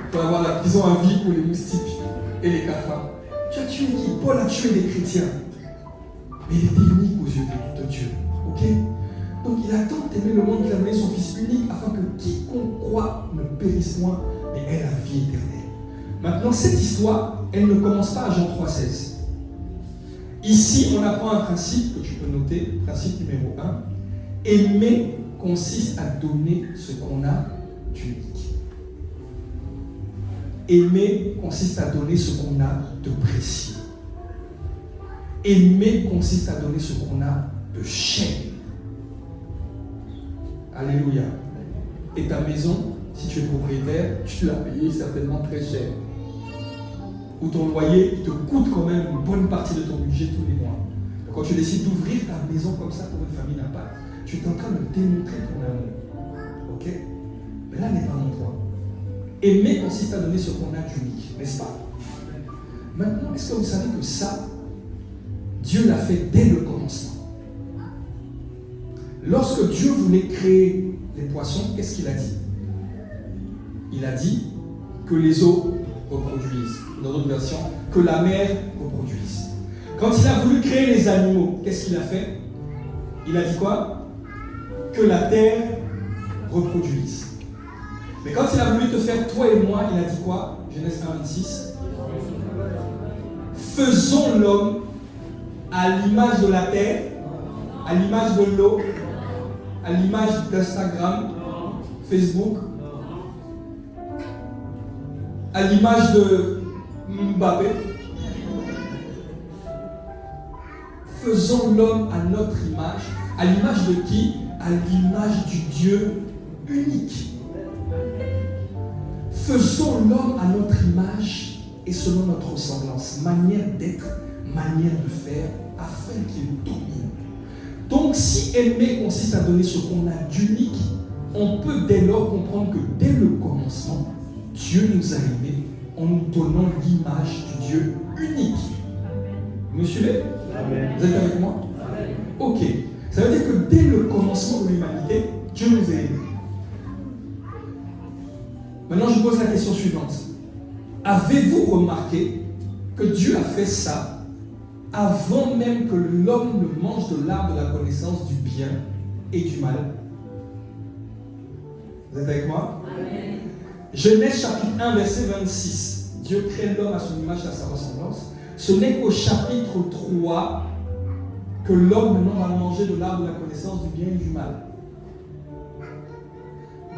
on peut avoir la prison à vie pour les moustiques et les cafards. Tu as tué qui? Paul a tué des chrétiens. Mais il était unique aux yeux de Dieu. Ok? Donc il a tant aimé le monde qu'il a donné son Fils unique afin que quiconque croit ne périsse point, mais ait la vie éternelle. Maintenant, cette histoire, elle ne commence pas à Jean 3,16. Ici, on apprend un principe que tu peux noter, principe numéro 1. Aimer consiste à donner ce qu'on a d'unique. Aimer consiste à donner ce qu'on a de précieux. Aimer consiste à donner ce qu'on a de cher. Alléluia. Et ta maison, si tu es propriétaire, tu l'as payée certainement très cher. Ou ton loyer te coûte quand même une bonne partie de ton budget tous les mois. Donc quand tu décides d'ouvrir ta maison comme ça pour une famille d'impact, tu es en train de démontrer ton amour. Ok? Mais là n'est pas mon point. Aimer consiste à donner ce qu'on a d'unique, n'est-ce pas? Maintenant, est-ce que vous savez que ça, Dieu l'a fait dès le commencement? Lorsque Dieu voulait créer les poissons, qu'est-ce qu'il a dit? Il a dit que les eaux reproduisent. Dans d'autres versions, que la mer reproduise. Quand il a voulu créer les animaux, qu'est-ce qu'il a fait? Il a dit quoi? Que la terre reproduise. Mais quand il a voulu te faire toi et moi, il a dit quoi? Genèse 1,26. Faisons l'homme à l'image de la terre, à l'image de l'eau, à l'image d'Instagram, Facebook, à l'image de Mbappé. Faisons l'homme à notre image. À l'image de qui? À l'image du Dieu unique. Faisons l'homme à notre image et selon notre ressemblance, manière d'être, manière de faire, afin qu'il domine. Donc, si aimer consiste à donner ce qu'on a d'unique, on peut dès lors comprendre que dès le commencement, Dieu nous a aimés en nous donnant l'image du Dieu unique. Vous me suivez? Amen. Vous êtes avec moi? Amen. Ok. Ça veut dire que dès le commencement de l'humanité, Dieu nous a aimés. Maintenant, je pose la question suivante. Avez-vous remarqué que Dieu a fait ça avant même que l'homme ne mange de l'arbre de la connaissance du bien et du mal? Vous êtes avec moi? Amen. Genèse chapitre 1, verset 26. Dieu crée l'homme à son image et à sa ressemblance. Ce n'est qu'au chapitre 3 que l'homme maintenant va manger de l'arbre de la connaissance du bien et du mal.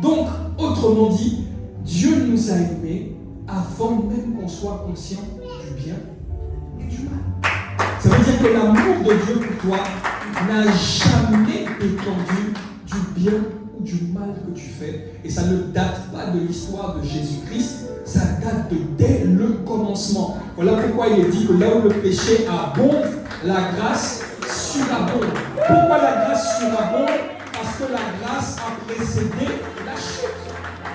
Donc, autrement dit, Dieu nous a aimés avant même qu'on soit conscient du bien et du mal. Ça veut dire que l'amour de Dieu pour toi n'a jamais dépendu du bien ou du mal que tu fais. Et ça ne date pas de l'histoire de Jésus-Christ, ça date de dès le commencement. Voilà pourquoi il est dit que là où le péché abonde, la grâce surabonde. Pourquoi la grâce surabonde? Parce que la grâce a précédé la chute.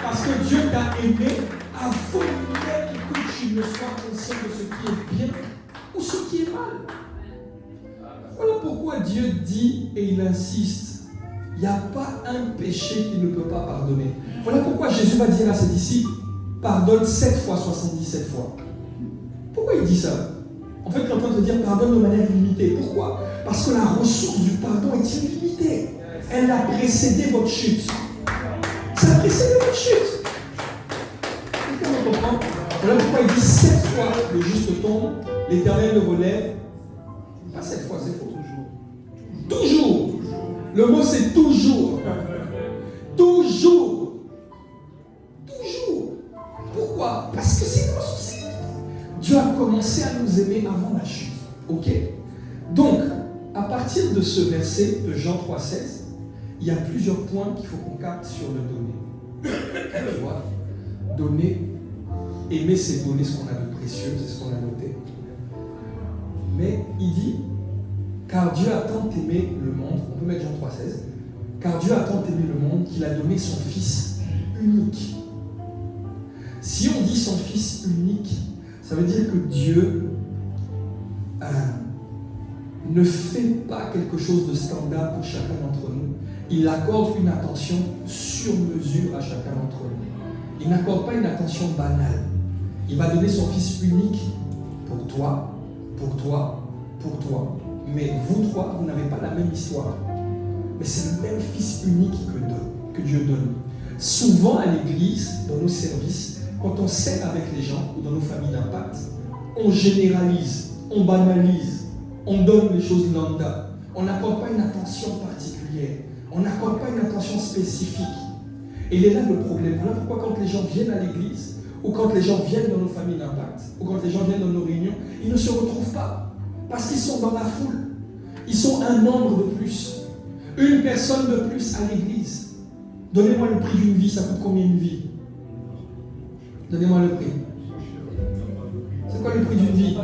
Parce que Dieu t'a aimé avant même que tu ne sois conscient de ce qui est bien ou ce qui est mal. Voilà pourquoi Dieu dit et il insiste, il n'y a pas un péché qu'il ne peut pas pardonner. Voilà pourquoi Jésus va dire à ses disciples, pardonne 7 fois, 77 fois. Pourquoi il dit ça? En fait, il est en train de te dire pardonne de manière illimitée. Pourquoi? Parce que la ressource du pardon est illimitée. Elle a précédé votre chute. Ça a précédé votre chute. Quelqu'un me comprend? Voilà pourquoi il dit 7 fois le juste tombe, l'Éternel le relève. Pas 7 fois, c'est faux. Toujours. Le mot c'est toujours. Toujours. Toujours. Pourquoi? Parce que c'est notre souci. Dieu a commencé à nous aimer avant la chute. Ok? Donc, à partir de ce verset de Jean 3,16, il y a plusieurs points qu'il faut qu'on capte sur le donner. Tu vois? Donner, aimer, c'est donner ce qu'on a de précieux, c'est ce qu'on a noté. Mais il dit, car Dieu a tant aimé le monde, on peut mettre Jean 3,16, Car Dieu a tant aimé le monde qu'il a donné son Fils unique. Si on dit son Fils unique, ça veut dire que Dieu ne fait pas quelque chose de standard pour chacun d'entre nous. Il accorde une attention sur mesure à chacun d'entre nous. Il n'accorde pas une attention banale. Il va donner son Fils unique pour toi, pour toi, pour toi. Mais vous trois, vous n'avez pas la même histoire. Mais c'est le même Fils unique que Dieu donne. Souvent à l'église, dans nos services, quand on sert avec les gens ou dans nos familles d'impact, on généralise, on banalise, on donne les choses lambda. On n'accorde pas une attention particulière. On n'accorde pas une attention spécifique. Et il est là le problème. Voilà pourquoi quand les gens viennent à l'église, ou quand les gens viennent dans nos familles d'impact, ou quand les gens viennent dans nos réunions, ils ne se retrouvent pas. Parce qu'ils sont dans la foule. Ils sont un membre de plus. Une personne de plus à l'église. Donnez-moi le prix d'une vie, ça coûte combien une vie? Donnez-moi le prix. C'est quoi le prix d'une vie?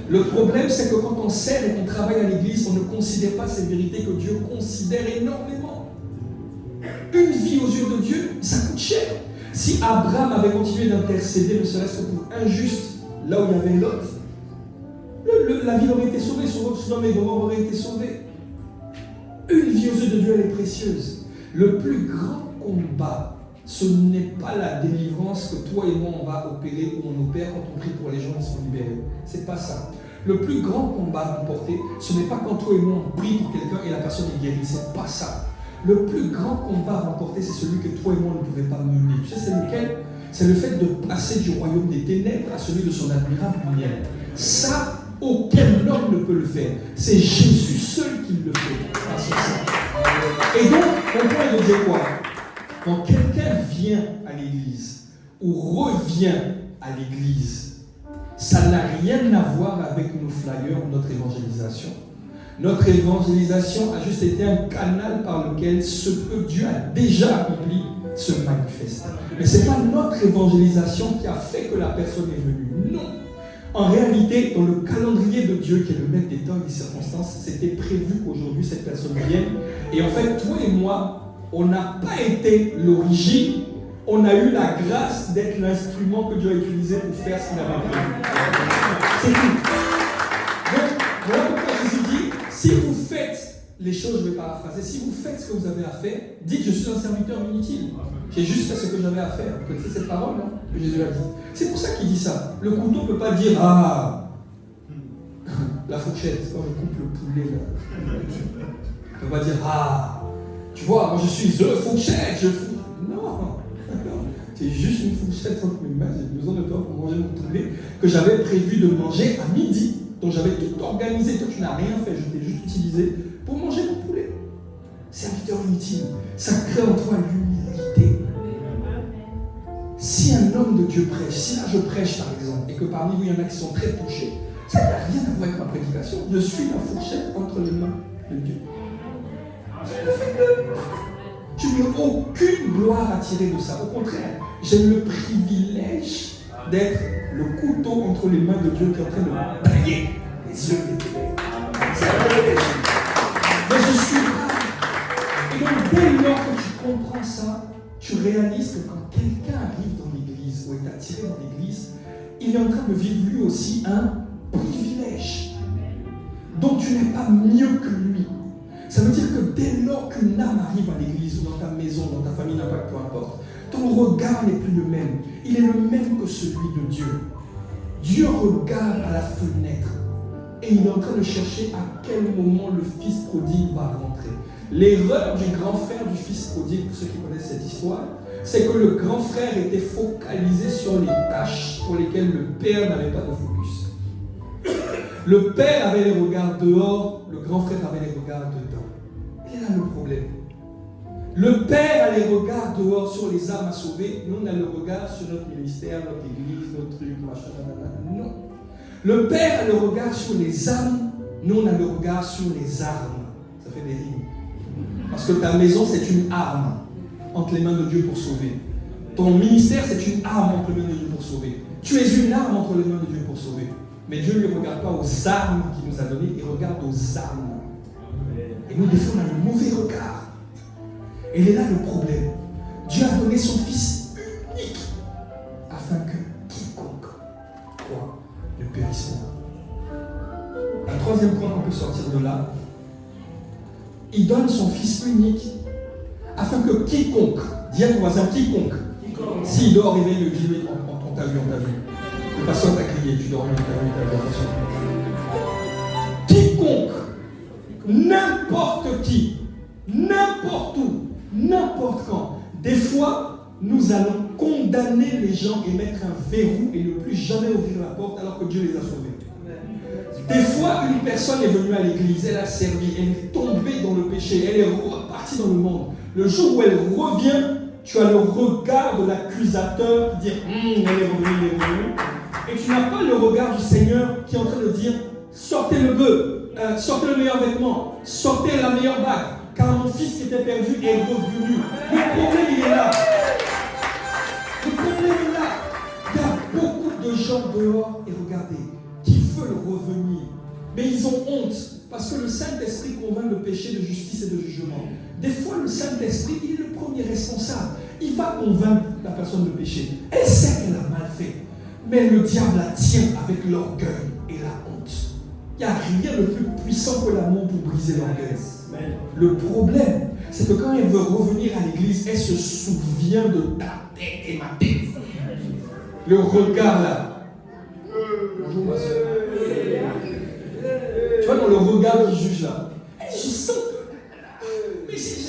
Le problème, c'est que quand on sert et qu'on travaille à l'église, on ne considère pas ces vérités que Dieu considère énormément. Une vie aux yeux de Dieu, ça coûte cher. Si Abraham avait continué d'intercéder, ne serait-ce que pour un juste, là où il y avait Lot, la ville aurait été sauvée, Sodome et Gomorrhe aurait été sauvée. Une vie aux yeux de Dieu, elle est précieuse. Le plus grand combat, ce n'est pas la délivrance que toi et moi on va opérer ou on opère quand on prie pour les gens qui sont libérés. C'est pas ça. Le plus grand combat à remporter, ce n'est pas quand toi et moi on prie pour quelqu'un et la personne est guérie. C'est pas ça. Le plus grand combat à remporter, c'est celui que toi et moi on ne pouvait pas mener. Tu sais, c'est lequel? C'est le fait de passer du royaume des ténèbres à celui de son admirable lumière. Ça, aucun homme ne peut le faire. C'est Jésus seul qui le fait. Et donc, mon point est de dire quoi? Quand quelqu'un vient à l'église ou revient à l'église, ça n'a rien à voir avec nos flyers ou notre évangélisation. Notre évangélisation a juste été un canal par lequel ce que Dieu a déjà accompli se manifeste. Mais ce n'est pas notre évangélisation qui a fait que la personne est venue. Non. En réalité, dans le calendrier de Dieu, qui est le maître des temps et des circonstances, c'était prévu qu'aujourd'hui cette personne vienne. Et en fait, toi et moi, on n'a pas été l'origine, on a eu la grâce d'être l'instrument que Dieu a utilisé pour faire ce qu'il avait prévu. C'est tout. Donc, voilà pourquoi Jésus dit, si vous faites les choses, je vais paraphraser, si vous faites ce que vous avez à faire, dites, je suis un serviteur inutile. J'ai juste fait ce que j'avais à faire. Vous connaissez cette parole, non, que Jésus a dit. C'est pour ça qu'il dit ça. Le couteau ne peut pas dire, ah, la fourchette, quand je coupe le poulet, là. Il ne peut pas dire, ah, tu vois, moi je suis the fourchette, Non, c'est juste une fourchette entre mes mains, j'ai besoin de toi pour manger mon poulet que j'avais prévu de manger à midi. Donc j'avais tout organisé, toi tu n'as rien fait, je t'ai juste utilisé pour manger mon poulet. Serviteur inutile, ça crée en toi l'humilité. Si un homme de Dieu prêche, si là je prêche par exemple, et que parmi vous il y en a qui sont très touchés, ça n'a rien à voir avec ma prédication. Je suis la fourchette entre les mains de Dieu. C'est le fait que je n'ai aucune gloire à tirer de ça. Au contraire, j'ai le privilège d'être le couteau entre les mains de Dieu qui est en train de tailler les yeux des ténèbres. C'est un privilège. Mais je suis là. Et donc, dès lors que tu comprends ça, tu réalises que quand quelqu'un arrive dans l'église ou est attiré dans l'église, il est en train de vivre lui aussi un privilège. Donc tu n'es pas mieux que lui. Ça veut dire que dès lors qu'une âme arrive à l'église ou dans ta maison, dans ta famille, n'importe, peu importe, ton regard n'est plus le même. Il est le même que celui de Dieu. Dieu regarde à la fenêtre et il est en train de chercher à quel moment le fils prodigue va rentrer. L'erreur du grand frère du fils prodigue, pour ceux qui connaissent cette histoire, c'est que le grand frère était focalisé sur les tâches pour lesquelles le père n'avait pas de focus. Le père avait les regards dehors, le grand frère avait les regards dedans. Il est là le problème. Le père a les regards dehors sur les âmes à sauver, nous on a le regard sur notre ministère, notre église, notre truc, machin, nanana. Non. Le père a le regard sur les âmes, nous on a le regard sur les armes. Ça fait des rimes. Parce que ta maison c'est une arme entre les mains de Dieu pour sauver. Ton ministère c'est une arme entre les mains de Dieu pour sauver. Tu es une arme entre les mains de Dieu pour sauver. Mais Dieu ne regarde pas aux armes qu'il nous a données, il regarde aux âmes. Et nous, des fois, on a le mauvais regard. Et il est là le problème. Dieu a donné son Fils unique afin que quiconque croit ne périsse pas. Un troisième point qu'on peut sortir de là, il donne son Fils unique afin que quiconque, dis à ton voisin quiconque, s'il dort, réveille le dis-lui, on t'a vu. Le pasteur t'a crié, tu dors, t'as vu, quiconque, n'importe qui, n'importe où, n'importe quand. Des fois, nous allons condamner les gens et mettre un verrou et ne plus jamais ouvrir la porte alors que Dieu les a sauvés. Des fois, une personne est venue à l'église, elle a servi, elle est tombée dans le péché, elle est repartie dans le monde. Le jour où elle revient, tu as le regard de l'accusateur qui dit elle est revenue. Et tu n'as pas le regard du Seigneur qui est en train de dire sortez le bœuf, sortez le meilleur vêtement, sortez la meilleure bague, car mon fils qui était perdu est revenu. Le problème, il est là. Le problème est là. Il y a beaucoup de gens dehors, et regardez, qui veulent revenir, mais ils ont honte, parce que le Saint-Esprit convainc de péché, de justice et de jugement. Des fois, le Saint-Esprit, il est le premier responsable. Il va convaincre la personne de péché. Elle sait qu'elle a mal fait, mais le diable la tient avec l'orgueil et la honte. Il n'y a rien de plus puissant que l'amour pour briser l'orgueil. Le problème, c'est que quand elle veut revenir à l'église, elle se souvient de ta tête et ma tête. Le regard là. Bonjour ma soeur. Tu vois, dans le regard qui juge là, elle dit, je sens que. Mais c'est.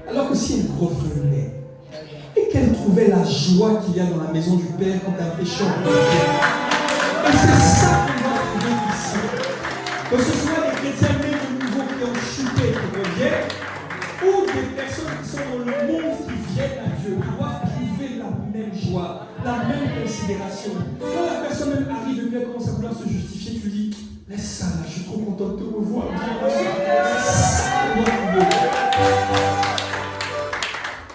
Alors que si elle revenait et qu'elle trouvait la joie qu'il y a dans la maison du Père quand un pécheur revient. Et c'est ça qu'on va trouver ici. Que ce soit des chrétiens nés de nouveau qui ont chuté et qui reviennent, ou des personnes qui sont dans le monde qui viennent à Dieu, qui doivent trouver la même joie, la même considération. Quand la personne même arrive et puis elle commence à vouloir se justifier, tu dis laisse ça là, je suis trop content de te revoir. C'est ça qu'on doit trouver.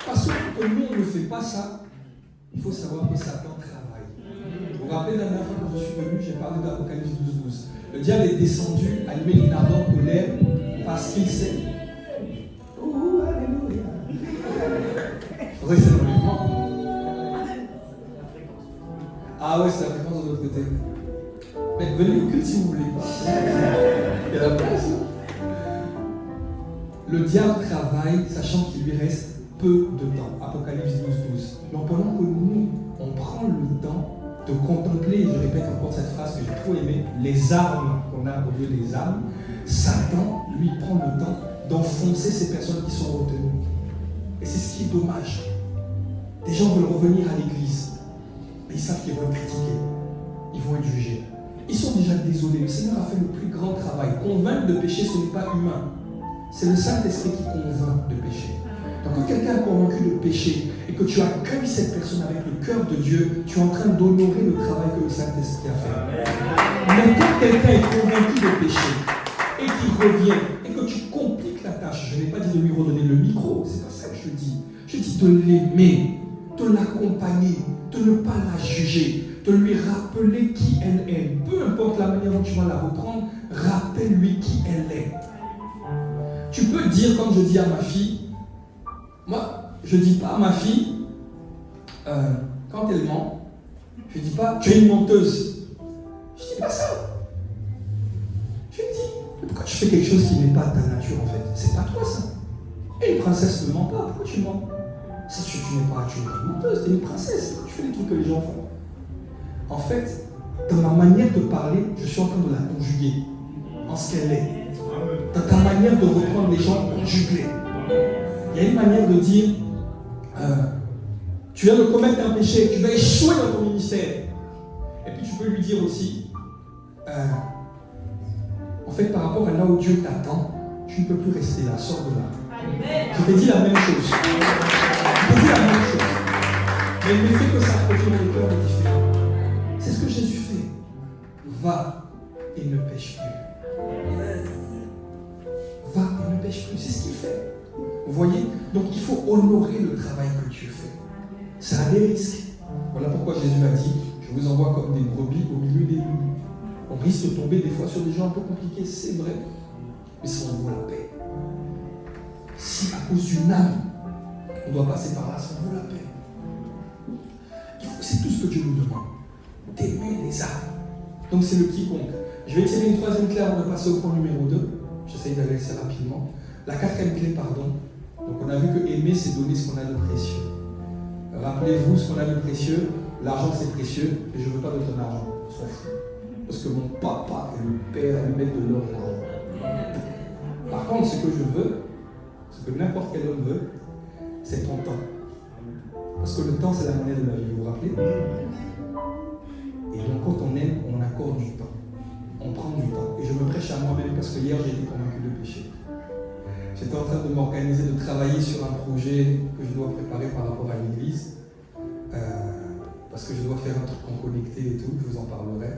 Parce que nous, on ne fait pas ça. Il faut savoir que Satan travaille. Vous vous rappelez la dernière fois quand je suis venu, j'ai parlé d'Apocalypse 12:12. Le diable est descendu, allumé une ardente colère, parce qu'il sait. Oh, alléluia. Je pensais que c'était dans les mouvements. Ah ouais, c'est la fréquence de l'autre côté. Mais venez au culte si vous ne voulez pas. Il y a la place. Le diable travaille, sachant qu'il lui reste peu de temps. Apocalypse 12:12. Donc pendant que nous, on prend le temps de contempler, et je répète encore cette phrase que j'ai trop aimée, les armes qu'on a au lieu des armes, Satan, lui, prend le temps d'enfoncer ces personnes qui sont retenues. Et c'est ce qui est dommage. Des gens veulent revenir à l'église, mais ils savent qu'ils vont être critiqués, ils vont être jugés. Ils sont déjà désolés. Le Seigneur a fait le plus grand travail. Convaincre de péché, ce n'est pas humain. C'est le Saint-Esprit qui convainc de péché. Donc quand quelqu'un est convaincu de péché et que tu accueilles cette personne avec le cœur de Dieu, tu es en train d'honorer le travail que le Saint-Esprit a fait. Mais quand quelqu'un est convaincu de péché et qu'il revient et que tu compliques la tâche, je n'ai pas dit de lui redonner le micro, c'est pas ça que je dis. Je dis de l'aimer, de l'accompagner, de ne pas la juger, de lui rappeler qui elle est. Peu importe la manière dont tu vas la reprendre, rappelle-lui qui elle est. Tu peux dire, comme je dis à ma fille, moi, je ne dis pas à ma fille, quand elle ment, je ne dis pas, tu es une menteuse. Je ne dis pas ça. Je dis, pourquoi tu fais quelque chose qui n'est pas ta nature en fait? C'est pas toi ça. Et une princesse ne ment pas, pourquoi tu mens? Si tu n'es pas une menteuse, tu es une princesse, pourquoi tu fais des trucs que les gens font? En fait, dans ma manière de parler, je suis en train de la conjuguer en ce qu'elle est. Dans ta manière de reprendre les gens, conjuguer. Il y a une manière de dire tu viens de commettre un péché, tu vas échouer dans ton ministère. Et puis tu peux lui dire aussi en fait, par rapport à là où Dieu t'attend, tu ne peux plus rester là, sors de là. Je t'ai dit la même chose. Je t'ai dit la même chose. Mais le fait que ça produit dans le cœur est différent. C'est ce que Jésus fait. Va et ne pêche plus. Va et ne pêche plus. C'est ce qu'il fait. Vous voyez? Donc il faut honorer le travail que Dieu fait. Ça a des risques. Voilà pourquoi Jésus a dit, je vous envoie comme des brebis au milieu des loups. On risque de tomber des fois sur des gens un peu compliqués, c'est vrai. Mais ça en vaut la paix. Si à cause d'une âme, on doit passer par là, ça vaut la peine. C'est tout ce que Dieu nous demande. D'aimer les âmes. Donc c'est le quiconque. Je vais tirer une troisième clé avant de passer au point numéro 2. J'essaye d'aller assez rapidement. La quatrième clé, pardon. Donc on a vu que aimer, c'est donner ce qu'on a de précieux. Rappelez-vous ce qu'on a de précieux. L'argent, c'est précieux, mais je ne veux pas de ton argent. On s'en fout. Parce que mon papa et le père lui mettent de l'or et l'argent. Par contre, ce que je veux, ce que n'importe quel homme veut, c'est ton temps. Parce que le temps, c'est la monnaie de la vie, vous vous rappelez? Et donc, quand on aime, on accorde du temps. On prend du temps. Et je me prêche à moi-même parce que hier, j'ai été convaincu de péché. J'étais en train de m'organiser, de travailler sur un projet que je dois préparer par rapport à l'église. Parce que je dois faire un truc en connecté et tout, je vous en parlerai.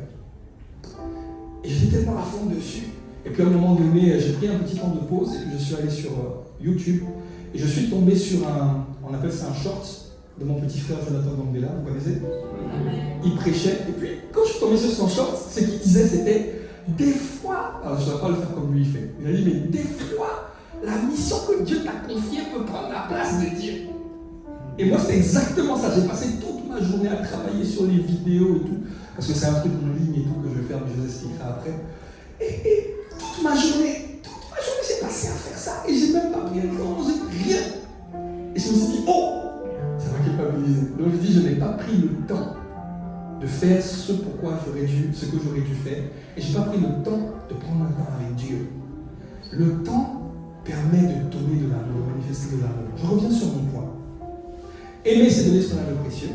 Et j'étais tellement à fond dessus. Et puis à un moment donné, j'ai pris un petit temps de pause et puis je suis allé sur YouTube. Et je suis tombé sur on appelle ça un short de mon petit frère Jonathan Gambela, vous connaissez? Il prêchait. Et puis quand je suis tombé sur son short, ce qu'il disait c'était des fois, alors je ne vais pas le faire comme lui il fait. Il a dit, mais des fois, la mission que Dieu t'a confiée peut prendre la place de Dieu. Et moi, c'est exactement ça. J'ai passé toute ma journée à travailler sur les vidéos et tout. Parce que c'est un truc en ligne et tout que je vais faire, mais je vous expliquerai après. Et toute ma journée, j'ai passé à faire ça. Et j'ai même pas pris le temps, rien. Et je me suis dit, oh, ça m'a culpabilisé. Donc je dis, je n'ai pas pris le temps de faire ce que j'aurais dû faire. Et je n'ai pas pris le temps de prendre un temps avec Dieu. Le temps permet de donner de l'amour, de manifester de l'amour. Je reviens sur mon point. Aimer, c'est donner ce qu'on a de précieux.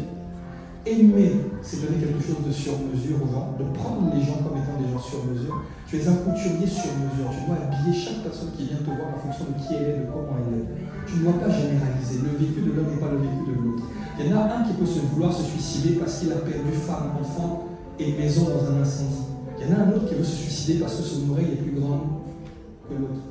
Aimer, c'est donner quelque chose de sur mesure aux gens, de prendre les gens comme étant des gens sur mesure. Tu es un couturier sur mesure. Tu dois habiller chaque personne qui vient te voir en fonction de qui elle est, de comment elle est. Tu ne dois pas généraliser. Le vécu de l'un n'est pas le vécu de l'autre. Il y en a un qui peut vouloir se suicider parce qu'il a perdu femme, enfant et maison dans un incendie. Il y en a un autre qui veut se suicider parce que son oreille est plus grande que l'autre.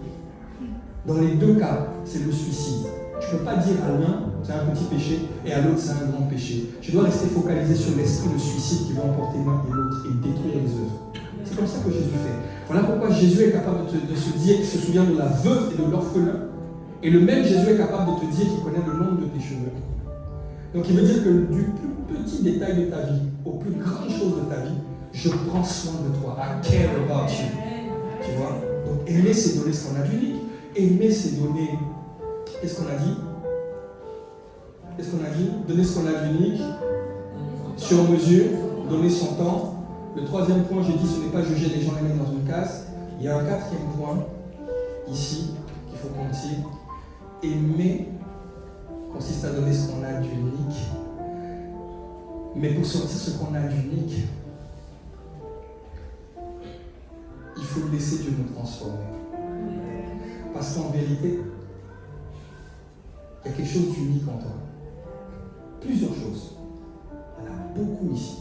Dans les deux cas, c'est le suicide. Tu ne peux pas dire à l'un, c'est un petit péché, et à l'autre, c'est un grand péché. Tu dois rester focalisé sur l'esprit de suicide qui va emporter l'un et l'autre et détruire les œuvres. C'est comme ça que Jésus fait. Voilà pourquoi Jésus est capable de se dire qu'il se souvient de la veuve et de l'orphelin. Et le même Jésus est capable de te dire qu'il connaît le nombre de tes cheveux. Donc il veut dire que du plus petit détail de ta vie aux plus grandes choses de ta vie, je prends soin de toi. I care about you. Tu vois? Donc aimer, c'est donner ce qu'on a d'unique. Aimer, c'est donner. Qu'est-ce qu'on a dit? Donner ce qu'on a d'unique, sur mesure, donner son temps. Le troisième point, j'ai dit, ce n'est pas juger les gens et les mettre dans une case. Il y a un quatrième point, ici, qu'il faut qu'on tire. Aimer consiste à donner ce qu'on a d'unique. Mais pour sortir ce qu'on a d'unique, il faut laisser Dieu nous transformer. Parce qu'en vérité, il y a quelque chose d'unique en toi. Plusieurs choses. Il y en a beaucoup ici.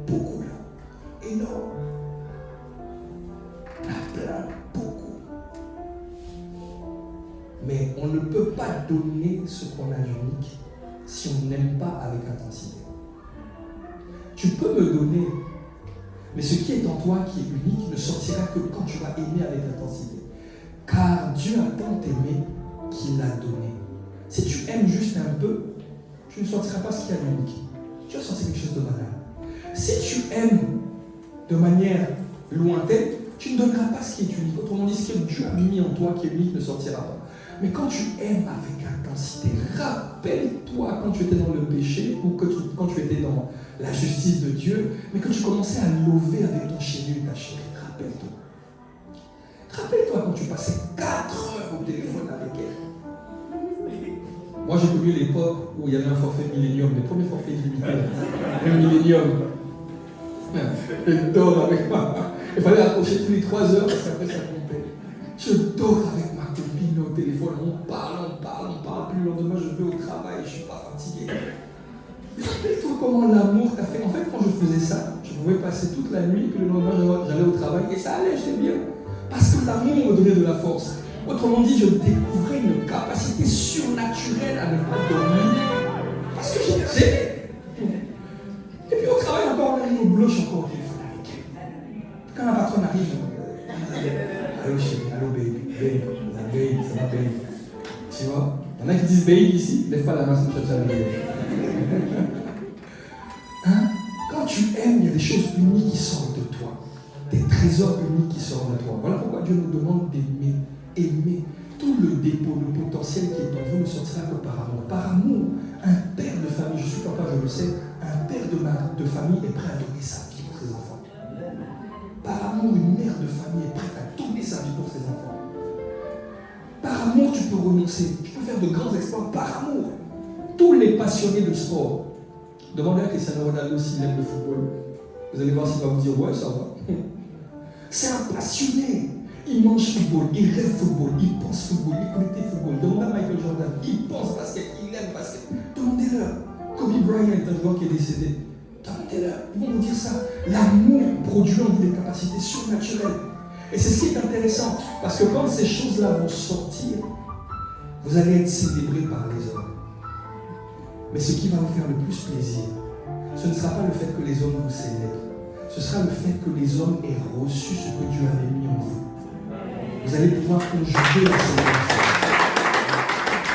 Beaucoup là. Énorme. Il y en a plein. Beaucoup. Mais on ne peut pas donner ce qu'on a d'unique si on n'aime pas avec intensité. Tu peux me donner, mais ce qui est en toi qui est unique ne sortira que quand tu vas aimer avec intensité. Car Dieu a tant aimé qu'il l'a donné. Si tu aimes juste un peu, tu ne sortiras pas ce qui est unique. Tu vas sortir quelque chose de banal. Si tu aimes de manière lointaine, tu ne donneras pas ce qui est unique. Autrement dit, ce que Dieu a mis en toi qui est unique ne sortira pas. Mais quand tu aimes avec intensité, rappelle-toi quand tu étais dans le péché ou quand tu étais dans la justice de Dieu, mais que tu commençais à lever avec ton chéri et ta chérie. Rappelle-toi. Rappelle-toi quand tu passais 4 heures au téléphone avec elle. Moi, j'ai connu l'époque où il y avait un forfait Millennium, les premiers forfaits illimités. Un Millennium. Je dors avec moi. Il fallait accrocher tous les 3 heures parce qu'après ça comptait. Je dors avec ma copine au téléphone. On parle plus. Le lendemain, je vais au travail, je ne suis pas fatigué. Rappelle-toi comment l'amour t'a fait. En fait, quand je faisais ça, je pouvais passer toute la nuit, puis le lendemain, j'allais au travail et ça allait, j'étais bien. Parce que l'amour me donnait de la force. Autrement dit, je découvrais une capacité surnaturelle à ne pas dormir. Parce que j'aimais. Et puis au travail, encore, on arrive au boulot, je suis encore au téléphone avec elle. Quand la patronne arrive, allô chérie, allô baby, ça va babe. Tu vois? Il y en a qui disent babe ici, lève pas la main si tu as le babe. Hein? Quand tu aimes, il y a des choses uniques qui sortent de toi. Des trésors uniques qui sortent de toi. Voilà pourquoi Dieu nous demande d'aimer. Aimer. Tout le dépôt, le potentiel qui est en vous ne sortira que par amour. Par amour, un père de famille, je suis papa, je le sais, un père de famille est prêt à donner sa vie pour ses enfants. Par amour, une mère de famille est prête à donner sa vie pour ses enfants. Par amour, tu peux renoncer. Tu peux faire de grands exploits par amour. Tous les passionnés de sport, demandez à Cristiano Ronaldo s'il aime le football. Vous allez voir s'il va vous dire ouais, ça va. C'est un passionné. Il mange football, il rêve football, il pense football, il est connecté football. Demandez à Michael Jordan, il pense basket, il aime basket. Demandez-leur. Kobe Bryant, un joueur qui est décédé. Demandez-leur. Ils vont vous dire ça. L'amour produit en vous des capacités surnaturelles. Et c'est ce qui est intéressant. Parce que quand ces choses-là vont sortir, vous allez être célébrés par les hommes. Mais ce qui va vous faire le plus plaisir, ce ne sera pas le fait que les hommes vous célèbrent. Ce sera le fait que les hommes aient reçu ce que Dieu avait mis en vous. Vous allez pouvoir conjuguer la célébration.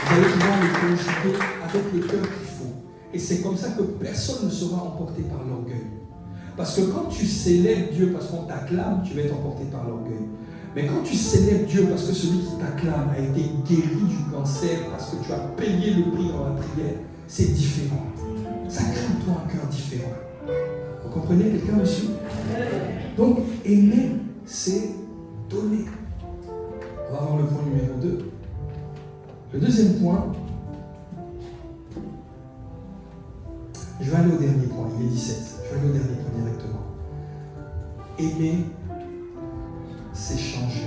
Vous allez pouvoir le conjuguer avec le cœur qu'il faut. Et c'est comme ça que personne ne sera emporté par l'orgueil. Parce que quand tu célèbres Dieu parce qu'on t'acclame, tu vas être emporté par l'orgueil. Mais quand tu célèbres Dieu parce que celui qui t'acclame a été guéri du cancer, parce que tu as payé le prix dans la prière, c'est différent. Ça crée en toi un cœur différent. Vous comprenez quelqu'un, monsieur? Donc, aimer, c'est donner. On va voir le point numéro 2. Le deuxième point, je vais aller au dernier point, il est 17. Je vais aller au dernier point directement. Aimer, c'est changer.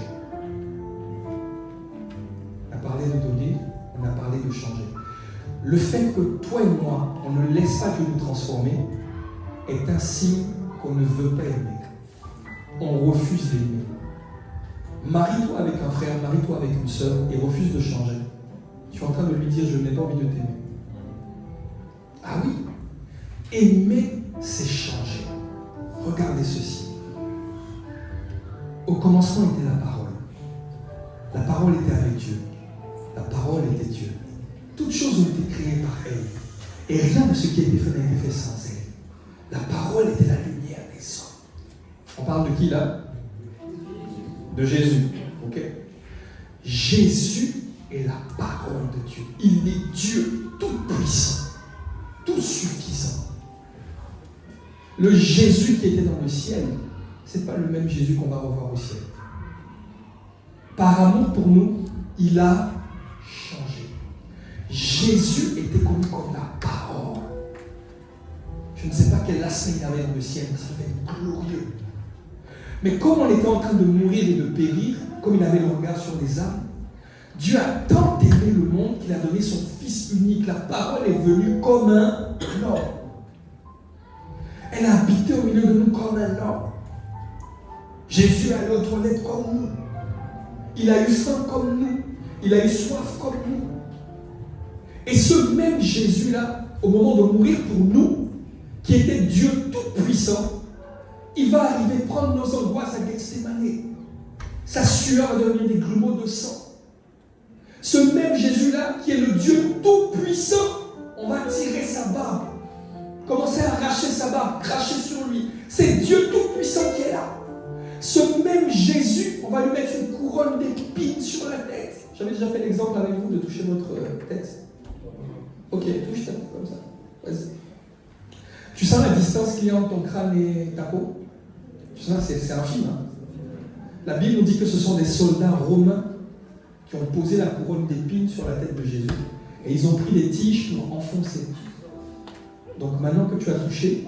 On a parlé de donner, on a parlé de changer. Le fait que toi et moi, on ne laisse pas Dieu nous transformer, est un signe qu'on ne veut pas aimer. On refuse d'aimer. Marie-toi avec un frère, marie-toi avec une sœur et refuse de changer. Tu es en train de lui dire, je n'ai pas envie de t'aimer. Ah oui, aimer, c'est changer. Regardez ceci. Au commencement était la parole. La parole était avec Dieu. La parole était Dieu. Toutes choses ont été créées par elle. Et rien de ce qui a été fait n'a été fait sans elle. La parole était la lumière des hommes. On parle de qui là? De Jésus. Ok? Jésus est la parole de Dieu. Il est Dieu tout puissant, tout suffisant. Le Jésus qui était dans le ciel, ce n'est pas le même Jésus qu'on va revoir au ciel. Par amour pour nous, il a changé. Jésus était connu comme la parole. Je ne sais pas quel aspect il avait dans le ciel, mais ça devait être glorieux. Mais comme on était en train de mourir et de périr, comme il avait le regard sur les âmes, Dieu a tant aimé le monde qu'il a donné son Fils unique. La parole est venue comme un homme. Elle a habité au milieu de nous comme un homme. Jésus est allé aux toilettes comme nous. Il a eu faim comme nous. Il a eu soif comme nous. Et ce même Jésus-là, au moment de mourir pour nous, qui était Dieu tout-puissant, il va arriver prendre nos angoisses à Gethsémane. Sa sueur va devenir des grumeaux de sang. Ce même Jésus-là, qui est le Dieu tout-puissant, on va tirer sa barbe, commencer à arracher sa barbe, cracher sur lui. C'est Dieu tout-puissant qui est là. Ce même Jésus, on va lui mettre une couronne d'épines sur la tête. J'avais déjà fait l'exemple avec vous de toucher votre tête. Ok, touche ta tête comme ça. Vas-y. Tu sens la distance qu'il y a entre ton crâne et ta peau? Tu sens, c'est infime. Hein? La Bible nous dit que ce sont des soldats romains qui ont posé la couronne d'épines sur la tête de Jésus. Et ils ont pris des tiges pour enfoncer. Donc maintenant que tu as touché,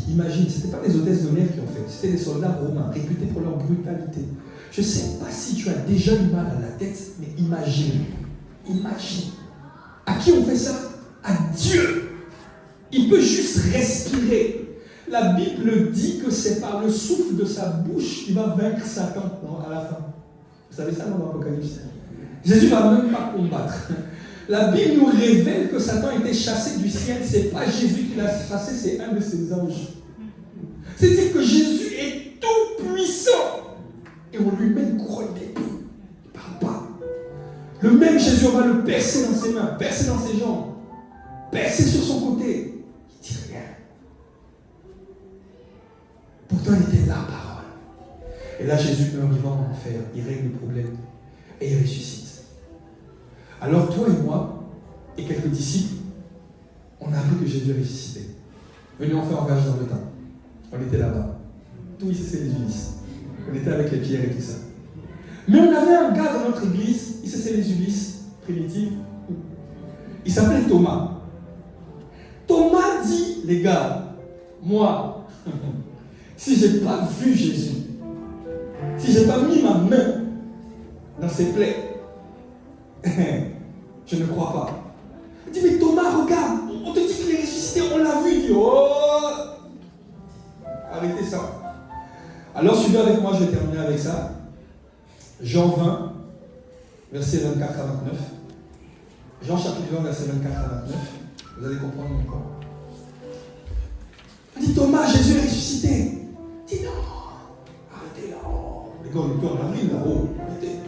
imagine, ce n'était pas les hôtesses de l'air qui ont fait, c'était des soldats romains, réputés pour leur brutalité. Je ne sais pas si tu as déjà eu mal à la tête, mais imagine. À qui on fait ça? À Dieu. Il peut juste respirer. La Bible dit que c'est par le souffle de sa bouche qu'il va vaincre Satan à la fin. Vous savez ça dans l'Apocalypse? Jésus ne va même pas combattre. La Bible nous révèle que Satan était chassé du ciel. Ce n'est pas Jésus qui l'a chassé, c'est un de ses anges. C'est-à-dire que Jésus est tout puissant. Et on lui met une couronne d'épines. Il ne parle pas. Le même Jésus, on va le percer dans ses mains, percer dans ses jambes, percer sur son côté. Il ne dit rien. Pourtant, il était la parole. Et là, Jésus meurt vivant en enfer. Il règle le problème. Et il ressuscite. Alors, toi et moi, et quelques disciples, on a vu que Jésus est ressuscité. Venez, on fait un voyage dans le temps. On était là-bas. Tout ici, c'est les Ulysses. On était avec les pierres et tout ça. Mais on avait un gars dans notre église, ici, c'est les Ulysses primitifs. Il s'appelait Thomas. Thomas dit, les gars, moi, si je n'ai pas vu Jésus, si je n'ai pas mis ma main dans ses plaies, je ne crois pas. Il dit, mais Thomas, regarde, on te dit qu'il est ressuscité, on l'a vu. Il dit, oh, arrêtez ça. Alors, suivez avec moi, je vais terminer avec ça. Jean 20, versets 24 à 29. Jean chapitre 20, versets 24 à 29. Vous allez comprendre encore. Il dit, Thomas, Jésus est ressuscité. Il dit, non, arrêtez là. Les gars, on est en avril là-haut. Arrêtez.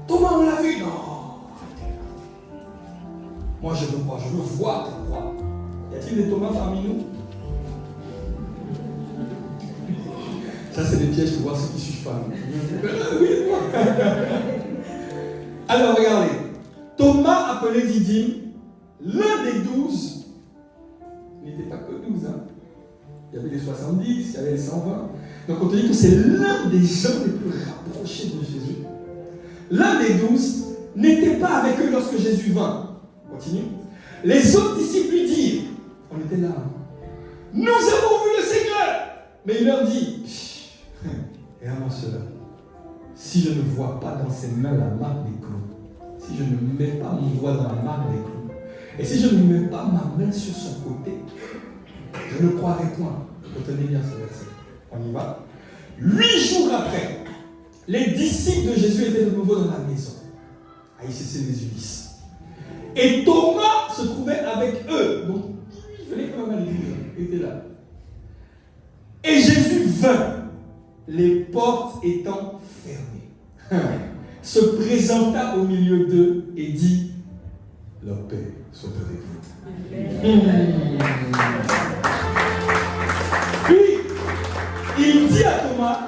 Thomas, on l'a vu. Non, arrêtez là. Moi, je veux croire, je veux voir ta croix. Y a-t-il des Thomas parmi nous? Ça, c'est des pièges pour voir ceux qui ne suivent pas. Oui, moi. Alors, regardez. Thomas, appelé Didyme, l'un des 12, il n'était pas que 12. Hein. Il y avait les 70, il y avait les 120. Donc, on te dit que c'est l'un des gens les plus rapprochés de Jésus. L'un des 12 n'était pas avec eux lorsque Jésus vint. Continue. Les autres disciples lui dirent, on était là. Nous avons vu le Seigneur. Mais il leur dit, et à mon cela, si je ne vois pas dans ses mains la marque des clous, si je ne mets pas mon doigt dans la marque des clous, et si je ne mets pas ma main sur son côté, je ne croirai point. Retenez bien ce verset. On y va. 8 jours après, les disciples de Jésus étaient de nouveau dans la maison. Ah, ici, c'est les Ulysses. Et Thomas se trouvait avec eux. Donc, il venait quand même à l'église. Il était là. Et Jésus vint, les portes étant fermées, se présenta au milieu d'eux et dit, la paix soit avec vous. Puis, il dit à Thomas,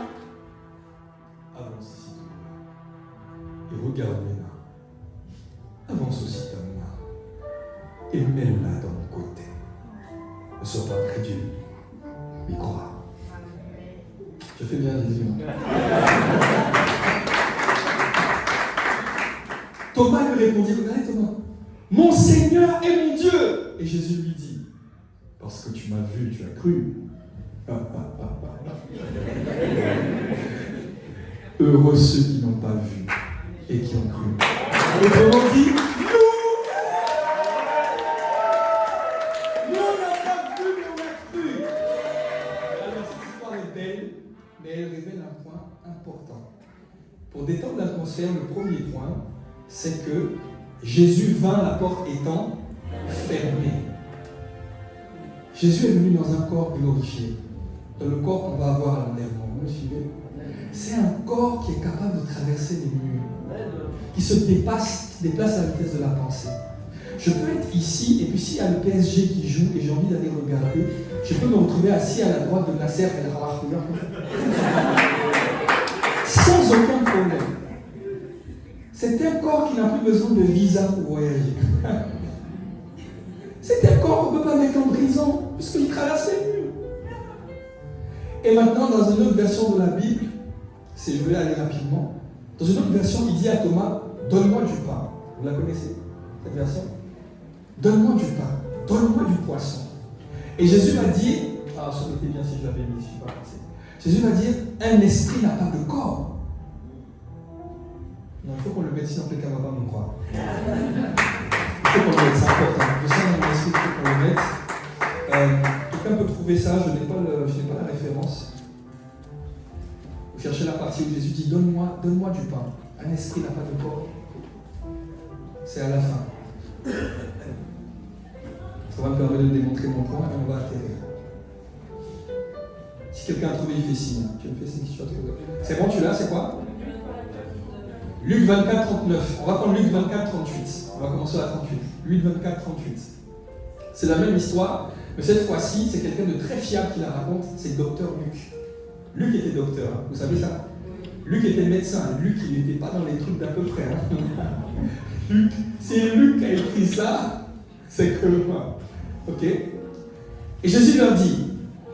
avance ici Thomas, et regarde mes mains. Avance aussi ta main, et mets-la dans mon côté. Ne sois pas incrédule, mais crois. Je fais bien Jésus. Thomas lui répondit, regardez Thomas, mon Seigneur et mon Dieu. Et Jésus lui dit, parce que tu m'as vu, tu as cru. Heureux ceux qui n'ont pas vu et qui ont cru. Autrement dit, nous on n'a pas vu, mais on a cru. Alors cette histoire est belle, mais elle révèle un point important. Pour détendre l'atmosphère, le premier point, c'est que Jésus vint la porte étant fermée. Jésus est venu dans un corps glorifié, dans le corps qu'on va avoir à l'enlèvement. Vous me suivez? C'est un corps qui est capable de traverser les murs, qui se déplace à la vitesse de la pensée. Je peux être ici, et puis s'il y a le PSG qui joue et j'ai envie d'aller regarder, je peux me retrouver assis à la droite de Nasser El Khelaifi sans aucun problème. C'est un corps qui n'a plus besoin de visa pour voyager. C'est un corps qu'on ne peut pas mettre en prison, puisqu'il traverse les murs. Et maintenant, dans une autre version de la Bible, je vais aller rapidement, dans une autre version, il dit à Thomas, donne-moi du pain. Vous la connaissez, cette version? Donne-moi du pain, donne-moi du poisson. Et Jésus m'a dit, ça aurait été bien si je l'avais mis, je ne suis pas passé. Jésus m'a dit, un esprit n'a pas de corps. Non, il faut qu'on le mette sinon quelqu'un ne va pas me croire. Il faut qu'on le mette, c'est important. Je sens dans mon esprit qu'il faut qu'on le mette. Quelqu'un peut trouver ça, je n'ai pas la référence. Vous cherchez la partie où Jésus dit, donne-moi du pain. Un esprit n'a pas de corps. C'est à la fin. Ça va me permettre de démontrer mon point et on va atterrir. Si quelqu'un a trouvé, il fait signe. Tu me fais signe si tu as trouvé. C'est bon, tu l'as, c'est quoi? Luc 24, 39. On va prendre Luc 24, 38. On va commencer à 38. Luc 24, 38. C'est la même histoire, mais cette fois-ci, c'est quelqu'un de très fiable qui la raconte, c'est le docteur Luc. Luc était docteur, hein. Vous savez ça? Luc était médecin. Luc, il n'était pas dans les trucs d'à peu près. Hein. Luc, c'est Luc qui a écrit ça, c'est que moi. Ok? Et Jésus leur dit,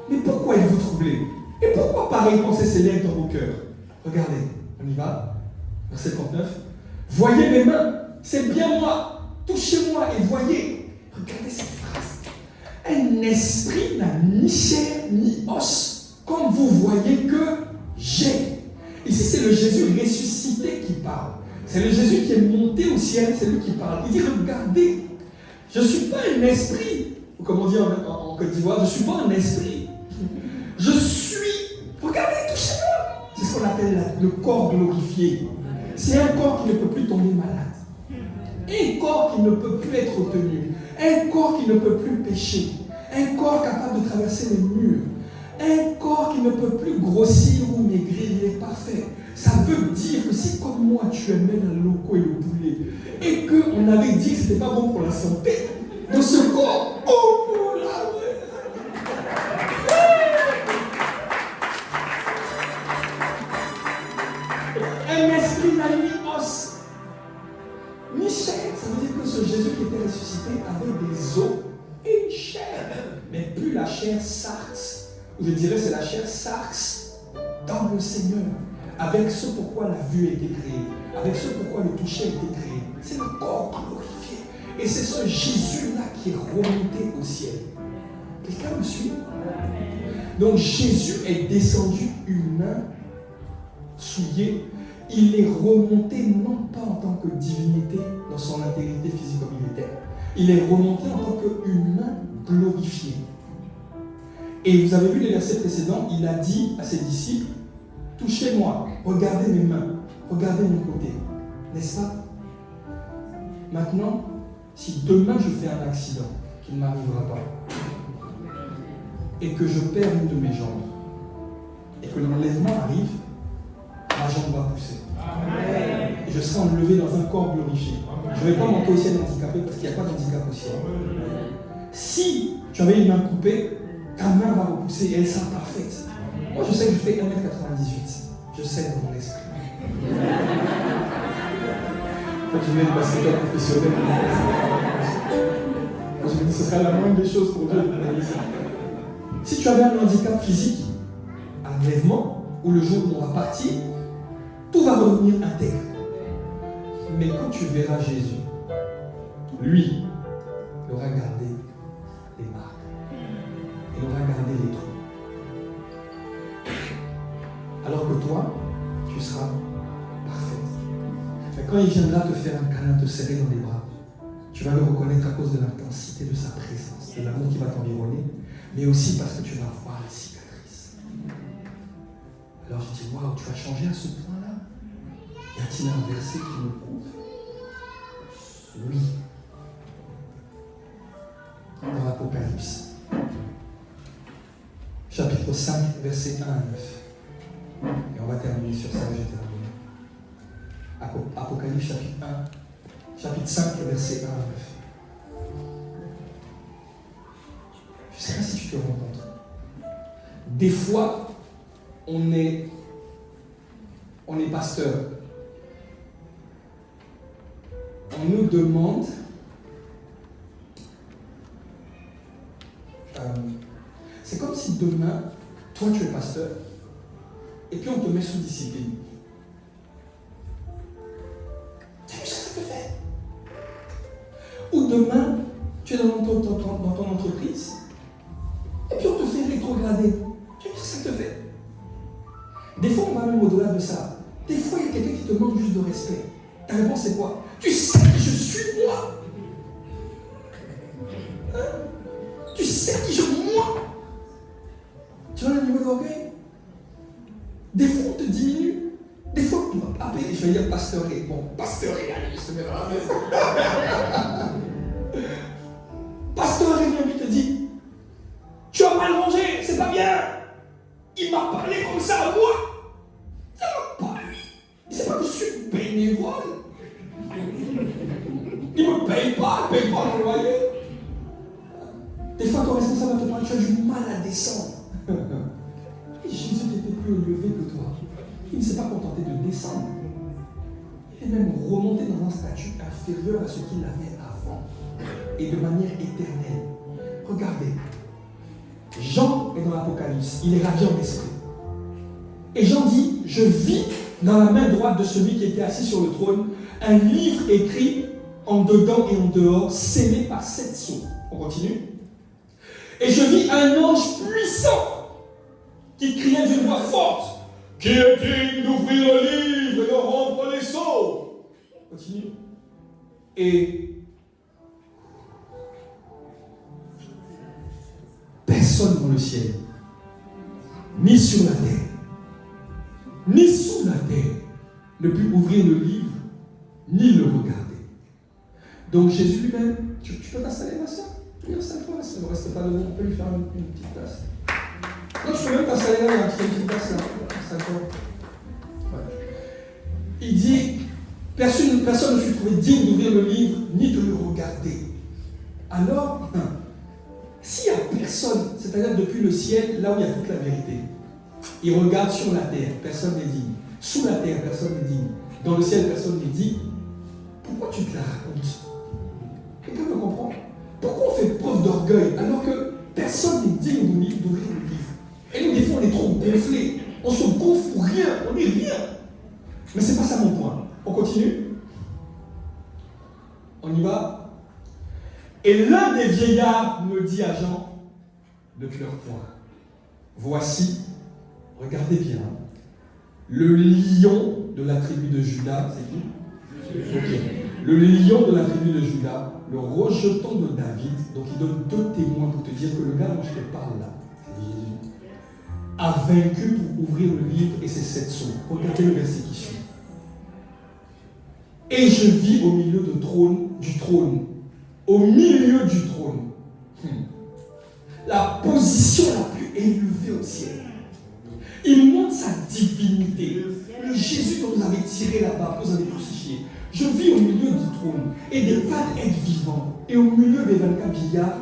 mais pourquoi êtes-vous troublés? Et pourquoi pareille pensée s'élève dans vos cœurs? Regardez, on y va. Verset 39. Voyez mes mains, c'est bien moi. Touchez-moi et voyez. Regardez cette phrase. Un esprit n'a ni chair ni os, comme vous voyez que j'ai. Ici, c'est le Jésus ressuscité qui parle. C'est le Jésus qui est monté au ciel, c'est lui qui parle. Il dit, regardez, je ne suis pas un esprit. Ou comme on dit en Côte d'Ivoire, je ne suis pas un esprit. Je suis, regardez, touchez-moi. C'est ce qu'on appelle le corps glorifié. C'est un corps qui ne peut plus tomber malade. Un corps qui ne peut plus être retenu. Un corps qui ne peut plus pécher. Un corps capable de traverser les murs. Un corps qui ne peut plus grossir ou maigrir, il est parfait. Ça veut dire que si comme moi tu aimais le loco et le poulet et qu'on avait dit que ce n'était pas bon pour la santé, dans ce corps, oh là, un esprit n'a ni os, ni chair. Ça veut dire que ce Jésus qui était ressuscité avait des os et une chair, mais plus la chair sarx. Je dirais c'est la chair sarx dans le Seigneur, avec ce pourquoi la vue a été créée, avec ce pourquoi le toucher a été créé. C'est le corps glorifié. Et c'est ce Jésus-là qui est remonté au ciel. Quelqu'un me suit? Donc Jésus est descendu humain, souillé. Il est remonté non pas en tant que divinité dans son intégrité physique comme il était. Il est remonté en tant qu'humain glorifié. Et vous avez vu les versets précédents, il a dit à ses disciples, touchez-moi, regardez mes mains, regardez mon côté. N'est-ce pas? Maintenant, si demain je fais un accident qui ne m'arrivera pas, et que je perds une de mes jambes, et que l'enlèvement arrive, ma jambe va pousser. Amen. Et je serai enlevé dans un corps glorifié. Amen. Je ne vais pas monter au ciel handicapé parce qu'il n'y a pas d'handicap au ciel. Amen. Si tu avais une main coupée, ta main va repousser et elle sera parfaite. Moi, je sais que je fais 1m98. Je sais dans mon esprit. Quand je viens de basketteur professionnel, je me dis ce sera la moindre des choses pour Dieu. Si tu avais un handicap physique, un enlèvement, ou le jour où on va partir, tout va redevenir intègre. Mais quand tu verras Jésus, lui, il aura gardé les marques. Il aura gardé les trous. Alors que toi, tu seras parfaite. Mais quand il viendra te faire un câlin, te serrer dans les bras, tu vas le reconnaître à cause de l'intensité de sa présence, de l'amour qui va t'environner, mais aussi parce que tu vas voir les cicatrices. Alors je dis, waouh, tu as changé à ce point-là? Y a-t-il un verset qui me prouve? Oui. Dans l'Apocalypse. Chapitre 5, versets 1 à 9. Et on va terminer sur ça, j'ai terminé. Apocalypse chapitre 5, verset 1 à 9. Je ne sais pas si tu te rends compte. Des fois, on est pasteur. On nous demande c'est comme si demain, toi tu es pasteur, et puis on te met sous discipline. T'as vu ce que ça te fait? Ou demain, tu es dans ton entreprise, et puis on te fait rétrograder. Tu as vu ce que ça te fait? Des fois, on va même au-delà de ça. Des fois, il y a quelqu'un qui te manque juste de respect. Ta réponse, c'est quoi? Tu sais qui je suis, moi. Hein? Tu sais qui je suis, moi. Tu vois le niveau d'orgueil? Des fois, on te diminue. Des fois, on va appeler, je vais dire pasteuré. Bon, pasteuré, allez, je te mets dans la maison. Pasteuré vient lui te dit, tu as mal mangé, c'est pas bien. Il m'a parlé comme ça à moi. Ça va pas lui. Il sait pas que je suis bénévole. vole. Il ne me paye pas mon loyer. Des fois, ton responsable va te parler, tu as du mal à descendre. Et Jésus était plus élevé que toi. Il ne s'est pas contenté de descendre. Il est même remonté dans un statut inférieur à ce qu'il avait avant. Et de manière éternelle. Regardez. Jean est dans l'Apocalypse. Il est radiant d'esprit. Et Jean dit, je vis dans la main droite de celui qui était assis sur le trône un livre écrit en dedans et en dehors, scellé par 7 sceaux. On continue. Et je vis un ange puissant qui criait d'une voix forte, qui est digne d'ouvrir le livre et de rompre les sceaux. Continue. Et personne dans le ciel, ni sur la terre, ni sous la terre, ne put ouvrir le livre, ni le regarder. Donc Jésus lui-même, tu peux t'installer, ma soeur? Oui, installe-toi, ça ne reste pas devant, on peut lui faire une petite place. Non, je peux même t'installer là, il y a une petite place là. Installe-toi. Ouais. Il dit, personne ne fut trouvé digne d'ouvrir le livre, ni de le regarder. Alors, s'il n'y a personne, c'est-à-dire depuis le ciel, là où il y a toute la vérité, il regarde sur la terre, personne n'est digne. Sous la terre, personne n'est digne. Dans le ciel, personne n'est digne. Pourquoi tu te la racontes? Quelqu'un me comprend? Pourquoi on fait preuve d'orgueil alors que personne n'est digne d'ouvrir le livre? Et nous, des fois, on est trop gonflés. On se gonfle pour rien. On n'est rien. Mais ce n'est pas ça mon point. On continue? On y va? Et l'un des vieillards me dit à Jean, ne pleure point. Voici, regardez bien, le lion de la tribu de Juda, c'est qui? Okay. Le lion de la tribu de Juda, le rejeton de David, donc il donne 2 témoins pour te dire que le gars dont je te parle là, c'est Jésus, a vaincu pour ouvrir le livre et ses 7 sceaux. Regardez le verset qui suit. Et je vis au milieu du trône, au milieu du trône, la position la plus élevée au ciel. Il montre sa divinité. Le Jésus dont vous avez tiré là-bas, que vous avez crucifié. Je vis au milieu du trône et des 4 êtres vivants. Et au milieu des 24 vieillards,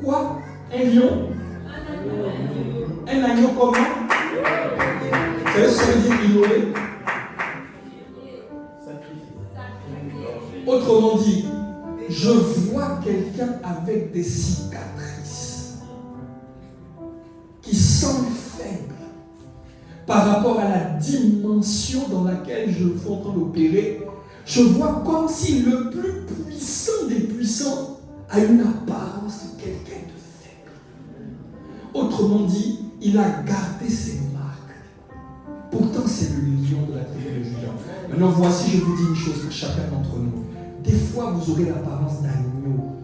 quoi? Un lion? Un agneau comment? Vous savez ce que ça veut dire ignorer? Autrement dit, je vois quelqu'un avec des cicatrices qui semble faible par rapport à la dimension dans laquelle je suis en train d'opérer. Je vois comme si le plus puissant des puissants a une apparence de quelqu'un de faible. Autrement dit, il a gardé ses marques. Pourtant, c'est le lion de la tribu de Juda. Maintenant, voici, je vous dis une chose pour chacun d'entre nous. Des fois, vous aurez l'apparence d'agneau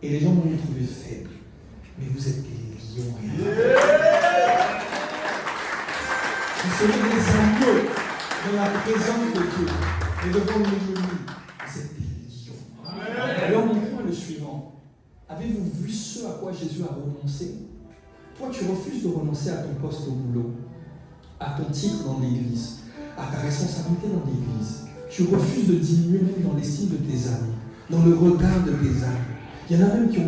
et les gens vont vous trouver faible. Mais vous êtes des lions. Vous serez des agneaux dans la présence de Dieu. Et devant l'ennemi, vous êtes des lions. Alors, mon point est le suivant. Avez-vous vu ce à quoi Jésus a renoncé? Toi, tu refuses de renoncer à ton poste au boulot, à ton titre dans l'église, à ta responsabilité dans l'église. Tu refuses de diminuer même dans l'estime de tes amis, dans le regard de tes amis. Il y en a même qui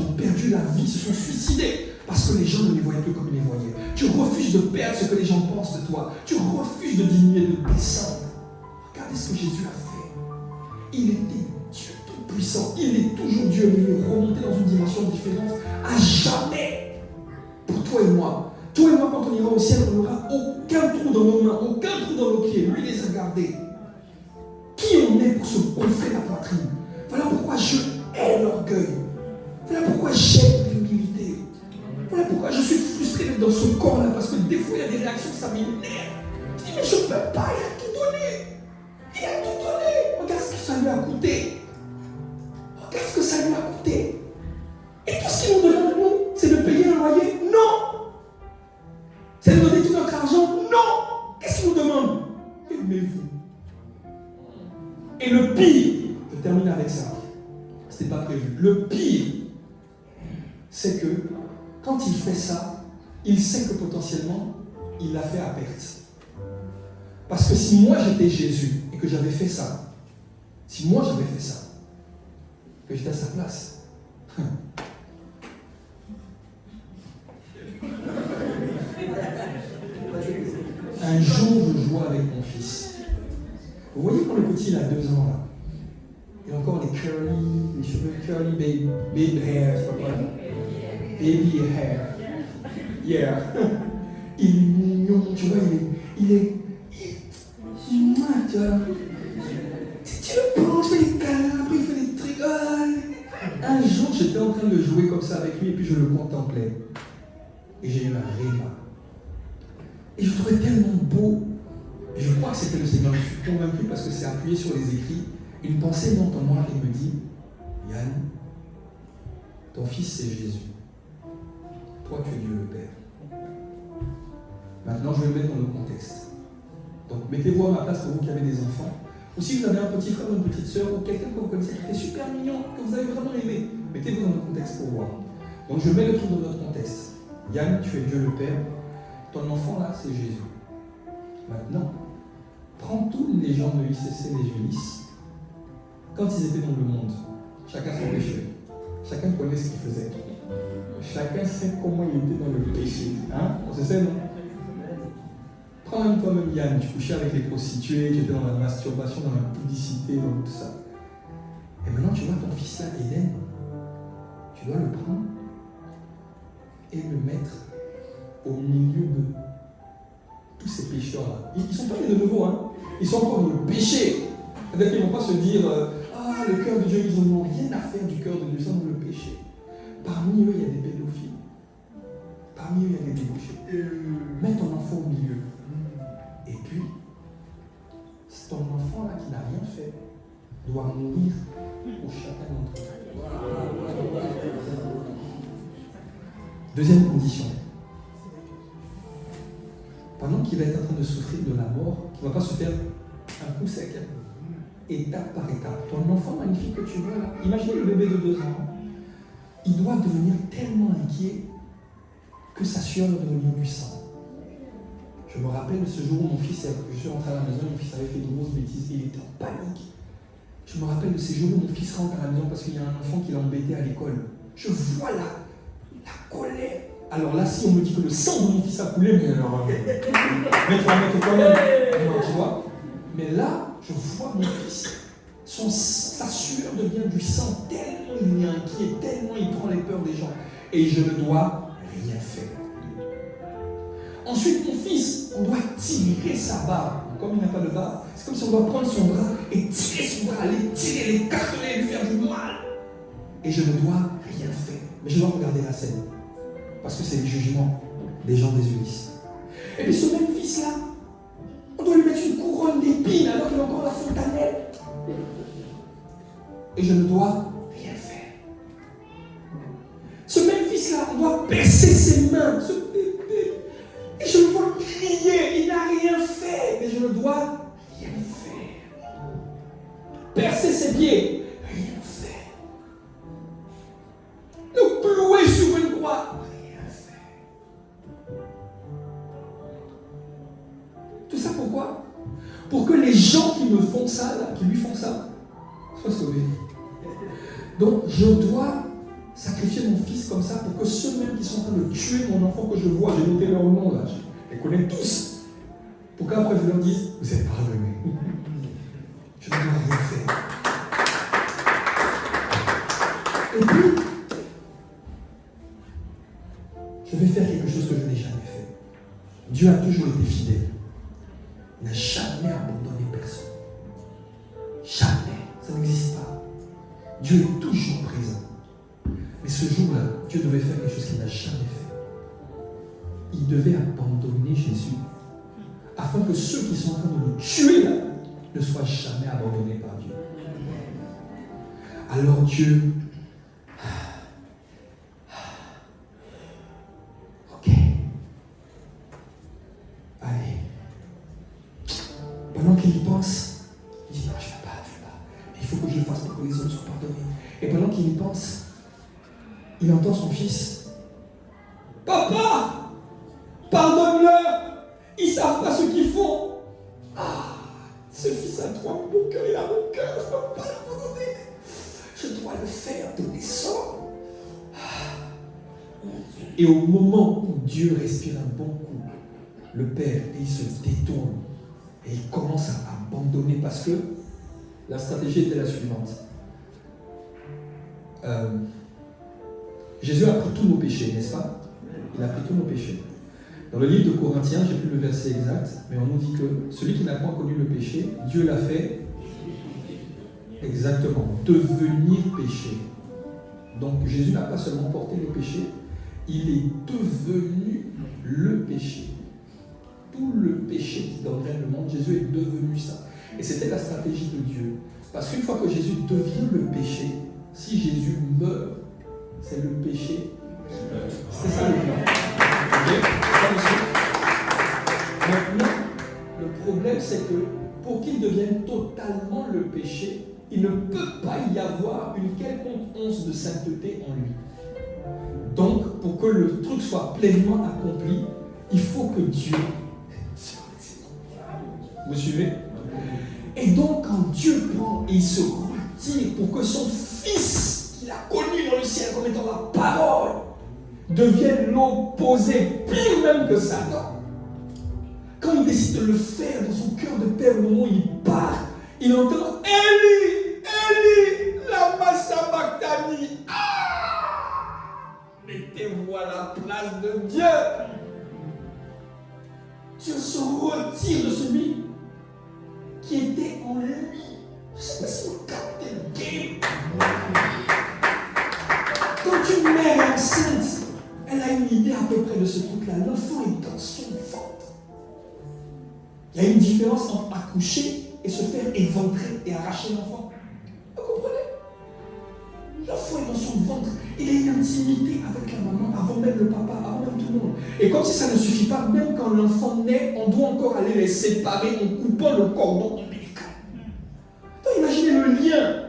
ont perdu la vie, se sont suicidés parce que les gens ne les voyaient plus comme ils les voyaient. Tu refuses de perdre ce que les gens pensent de toi. Tu refuses de diminuer, de descendre. Regardez ce que Jésus a fait. Il était Dieu tout-puissant. Il est toujours Dieu, mais il est remonté dans une dimension différente à jamais. Pour toi et moi. Toi et moi, quand on ira au ciel, on n'aura aucun trou dans nos mains, aucun trou dans nos pieds. Lui, les a gardés. Qui on est pour se gonfler la poitrine? Voilà pourquoi je hais l'orgueil. Voilà pourquoi j'aime l'humilité. Voilà pourquoi je suis frustré d'être dans ce corps-là, parce que des fois, il y a des réactions, ça m'énerve. Je dis, mais je ne peux pas, il a tout donné. Il a tout donné. Regarde ce que ça lui a coûté. Regarde ce que ça lui a coûté. Et tout ce qu'il nous demande, nous, c'est de payer un loyer? Non. C'est de donner tout notre argent? Non. Qu'est-ce qu'il nous demande? Aimez-vous. Et le pire, je termine avec ça, ce n'était pas prévu. Le pire, c'est que quand il fait ça, il sait que potentiellement, il l'a fait à perte. Parce que si moi j'étais Jésus, et que j'avais fait ça, si moi j'avais fait ça, que j'étais à sa place, un jour je jouais avec mon fils. Vous voyez quand le petit il a 2 ans là, il a encore les cheveux curly baby hair, c'est pas quoi? Baby hair. Yeah. Il est mignon, tu vois, il est mouah, tu vois. Tu le prends, tu fais des câlins, après il fait des trucs. Un jour, j'étais en train de jouer comme ça avec lui et puis je le contemplais. Et j'ai eu un rêve. Et je le trouvais tellement beau. Et je crois que c'était le Seigneur. Je suis convaincu parce que c'est appuyé sur les écrits. Une pensée monte en moi et me dit, Yann, ton fils c'est Jésus. Toi tu es Dieu le Père. Maintenant je vais le mettre dans le contexte. Donc mettez-vous à ma place pour vous qui avez des enfants. Ou si vous avez un petit frère ou une petite soeur ou quelqu'un que vous connaissez qui est super mignon, que vous avez vraiment aimé, mettez-vous dans le contexte pour voir. Donc je mets le truc dans notre contexte. Yann, tu es Dieu le Père. Ton enfant là, c'est Jésus. Maintenant, prends tous les gens de ICC, les Julis, quand ils étaient dans le monde, chacun son péché. Chacun connaît ce qu'il faisait. Chacun sait comment il était dans le péché. Hein? On se sait, non? Prends même toi-même Yann, tu couchais avec les prostituées, tu étais dans la masturbation, dans la publicité, dans tout ça. Et maintenant tu vois ton fils là, Eden, tu dois le prendre et le mettre au milieu de tous ces pécheurs-là. Ils ne sont pas nés de nouveau, hein. Ils sont encore dans le péché. C'est-à-dire qu'ils ne vont pas se dire ah, le cœur de Dieu, ils n'ont rien à faire du cœur de Dieu, ils sont dans le péché. Parmi eux, il y a des pédophiles. Parmi eux, il y a des débauchés. Mets ton enfant au milieu. Et puis, ton enfant là qui n'a rien fait doit mourir pour chacun d'entre eux. Deuxième condition. Pendant qu'il va être en train de souffrir de la mort, il ne va pas se faire un coup sec, étape par étape. Ton enfant magnifique que tu vois là, imaginez le bébé de 2 ans, il doit devenir tellement inquiet que sa sueur va devenir du sang. Je me rappelle ce jour où mon fils, je suis rentré à la maison, mon fils avait fait de grosses bêtises, il était en panique. Je me rappelle de ces jours où mon fils rentre à la maison parce qu'il y a un enfant qui l'a embêté à l'école. Je vois la colère. Alors là, si on me dit que le sang de mon fils a coulé, mais alors, mais tu vas mettre quand même, tu vois. Mais là, je vois mon fils, sa sueur devient du sang, tellement il est inquiet, tellement il prend les peurs des gens. Et je ne dois rien faire. Ensuite, mon fils, on doit tirer sa barbe. Comme il n'a pas de barbe, c'est comme si on doit prendre son bras et tirer son bras, aller tirer, les cartonner, lui faire du mal. Et je ne dois rien faire. Mais je dois regarder la scène. Parce que c'est le jugement des gens des Ulysses. Et puis ce même fils-là, on doit lui mettre une couronne d'épines alors qu'il a encore la fontanelle. Et je ne dois rien faire. Ce même fils-là, on doit percer ses mains, ce bébé. Et je le vois crier, il n'a rien fait. Mais je ne dois rien faire. Percer ses pieds, rien faire. Le clouer sur une croix, rien faire. Tout ça pourquoi? Pour que les gens qui me font ça, là, qui lui font ça, soient sauvés. Donc je dois sacrifier mon fils comme ça pour que ceux-mêmes qui sont en train de tuer mon enfant que je vois, j'ai noté leur nom là, je les connais tous, pour qu'après je leur dise, vous êtes pardonnés. Je ne dois rien faire. Et puis, je vais faire quelque chose que je n'ai jamais fait. Dieu a toujours été fidèle. Il n'a jamais abandonné personne. Jamais. Ça n'existe pas. Dieu est toujours présent. Mais ce jour-là, Dieu devait faire quelque chose qu'il n'a jamais fait. Il devait abandonner Jésus afin que ceux qui sont en train de le tuer là ne soient jamais abandonnés par Dieu. Alors Dieu, ok, allez, pendant qu'il y pense, il dit non, je ne vais pas, mais il faut que je le fasse pour que les hommes soient pardonnés. Et pendant qu'il y pense, il entend son fils. Papa, pardonne-leur, ils ne savent pas ce qu'ils font. Ah, ce fils ça toi, mon cœur est à mon cœur, je ne peux pas l'abandonner. Je dois le faire de descendre. Et au moment où Dieu respire un bon coup, le Père, il se détourne et il commence à abandonner parce que la stratégie était la suivante. Jésus a pris tous nos péchés, n'est-ce pas? Il a pris tous nos péchés. Dans le livre de Corinthiens, j'ai plus le verset exact, mais on nous dit que celui qui n'a pas connu le péché, Dieu l'a fait exactement, devenir péché. Donc Jésus n'a pas seulement porté le péché, il est devenu le péché. Tout le péché qui domine le monde, Jésus est devenu ça. Et c'était la stratégie de Dieu. Parce qu'une fois que Jésus devient le péché, si Jésus meurt, c'est le péché. C'est ça le plan. Maintenant, le problème c'est que pour qu'il devienne totalement le péché, il ne peut pas y avoir une quelconque once de sainteté en lui. Donc, pour que le truc soit pleinement accompli, il faut que Dieu... Vous suivez? Et donc, quand Dieu prend et il se retire pour que son Fils, qu'il a connu dans le ciel comme étant la parole, devienne l'opposé, pire même que Satan. Quand il décide de le faire dans son cœur de père, au moment où il part, il entend Eli, Eli, lama sabachthani. Mettez-vous à la place de Dieu. Dieu se retire de celui qui était en lui. Je ne sais pas si vous captez le game. Quand une mère est enceinte, elle a une idée à peu près de ce truc-là. L'enfant est dans son ventre. Il y a une différence entre accoucher et se faire éventrer et arracher l'enfant. Vous comprenez? L'enfant est dans son ventre. Il a une intimité avec la maman, avant même le papa, avant même tout le monde. Et comme si ça ne suffit pas, même quand l'enfant naît, on doit encore aller les séparer en coupant le cordon ombilical. Donc imaginez le lien.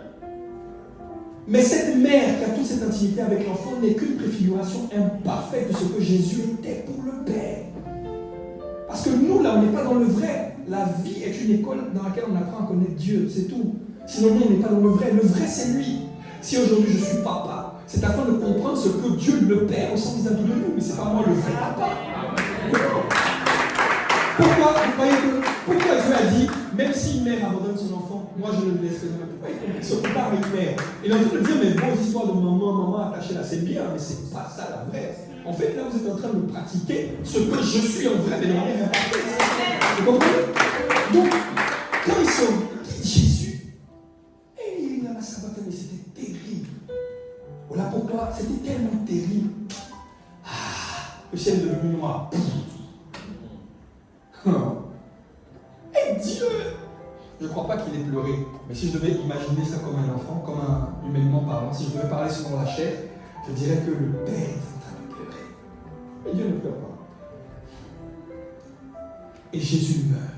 Mais cette mère qui a toute cette intimité avec l'enfant n'est qu'une préfiguration imparfaite de ce que Jésus était pour le Père. Parce que nous, là, on n'est pas dans le vrai. La vie est une école dans laquelle on apprend à connaître Dieu, c'est tout. Sinon, nous, on n'est pas dans le vrai. Le vrai, c'est lui. Si aujourd'hui je suis papa, c'est afin de comprendre ce que Dieu, le Père, ressent vis-à-vis de nous. Mais ce n'est pas moi le vrai papa. Pourquoi vous croyez que, pourquoi Dieu a dit, même si une mère abandonne son enfant, moi je ne le laisserai pas. Pourquoi il se compare à une mère? Il est en train de dire, mais vos histoires de maman attachée là, c'est bien, mais c'est pas ça la vraie. En fait, là, vous êtes en train de pratiquer ce que je suis en vrai, mais de manière imparfaite. Vous comprenez? Donc, quand ils sont Jésus, et il a sabbat, mais c'était terrible. Voilà pourquoi c'était tellement terrible. Le ciel est devenu noir. Et Dieu, je ne crois pas qu'il ait pleuré, mais si je devais imaginer ça comme un enfant, comme un humainement parlant, si je devais parler selon la chair, je dirais que le Père est en train de pleurer. Mais Dieu ne pleure pas. Et Jésus meurt.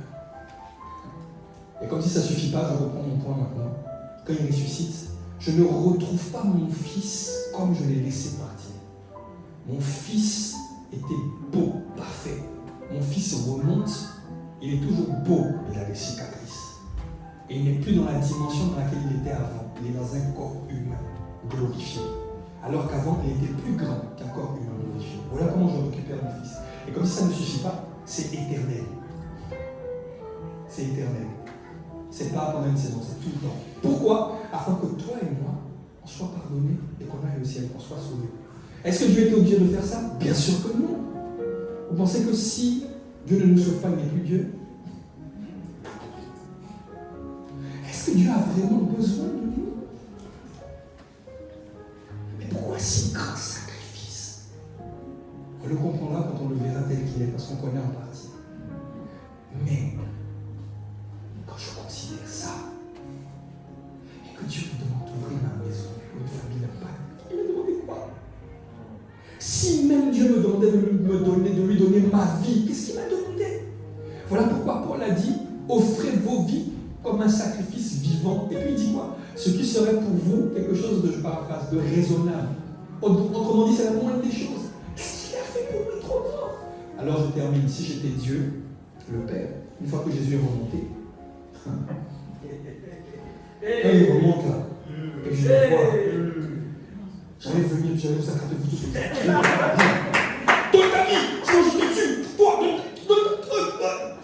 Et comme si ça ne suffit pas, je reprends mon point maintenant. Quand il ressuscite, je ne retrouve pas mon fils comme je l'ai laissé partir. Mon fils était beau, parfait. Mon fils remonte, il est toujours beau, il a des cicatrices. Et il n'est plus dans la dimension dans laquelle il était avant. Il est dans un corps humain, glorifié. Alors qu'avant, il était plus grand qu'un corps humain glorifié. Voilà comment je récupère mon fils. Et comme si ça ne suffit pas, c'est éternel. C'est éternel. C'est pas pendant une saison, c'est tout le temps. Pourquoi? Afin que toi et moi, on soit pardonnés et qu'on aille au ciel, qu'on soit sauvés. Est-ce que Dieu était obligé de faire ça? Bien sûr que non. Vous pensez que si Dieu ne nous sauve pas, il n'est plus Dieu? Est-ce que Dieu a vraiment besoin de nous? Mais pourquoi si grand sacrifice? On le comprendra quand on le verra tel qu'il est, parce qu'on connaît en partie. Mais quand je considère ça, et que Dieu me demande d'ouvrir ma maison pour une famille d'impact, il me demandait quoi? Si même Dieu me demandait de lui donner ma vie, qu'est-ce qu'il m'a demandé? Voilà pourquoi Paul a dit, offrez vos vies comme un sacrifice vivant. Et puis il dit quoi? Ce qui serait pour vous quelque chose de, je paraphrase, de raisonnable. Autrement dit, c'est la moindre des choses. Qu'est-ce qu'il a fait pour nous trop grand? Alors je termine. Si j'étais Dieu, le Père, une fois que Jésus est remonté, Quand il remonte là, et je le vois, j'allais venir, j'allais vous attraper vous tous. Donne ta vie, sinon je te tue. Toi,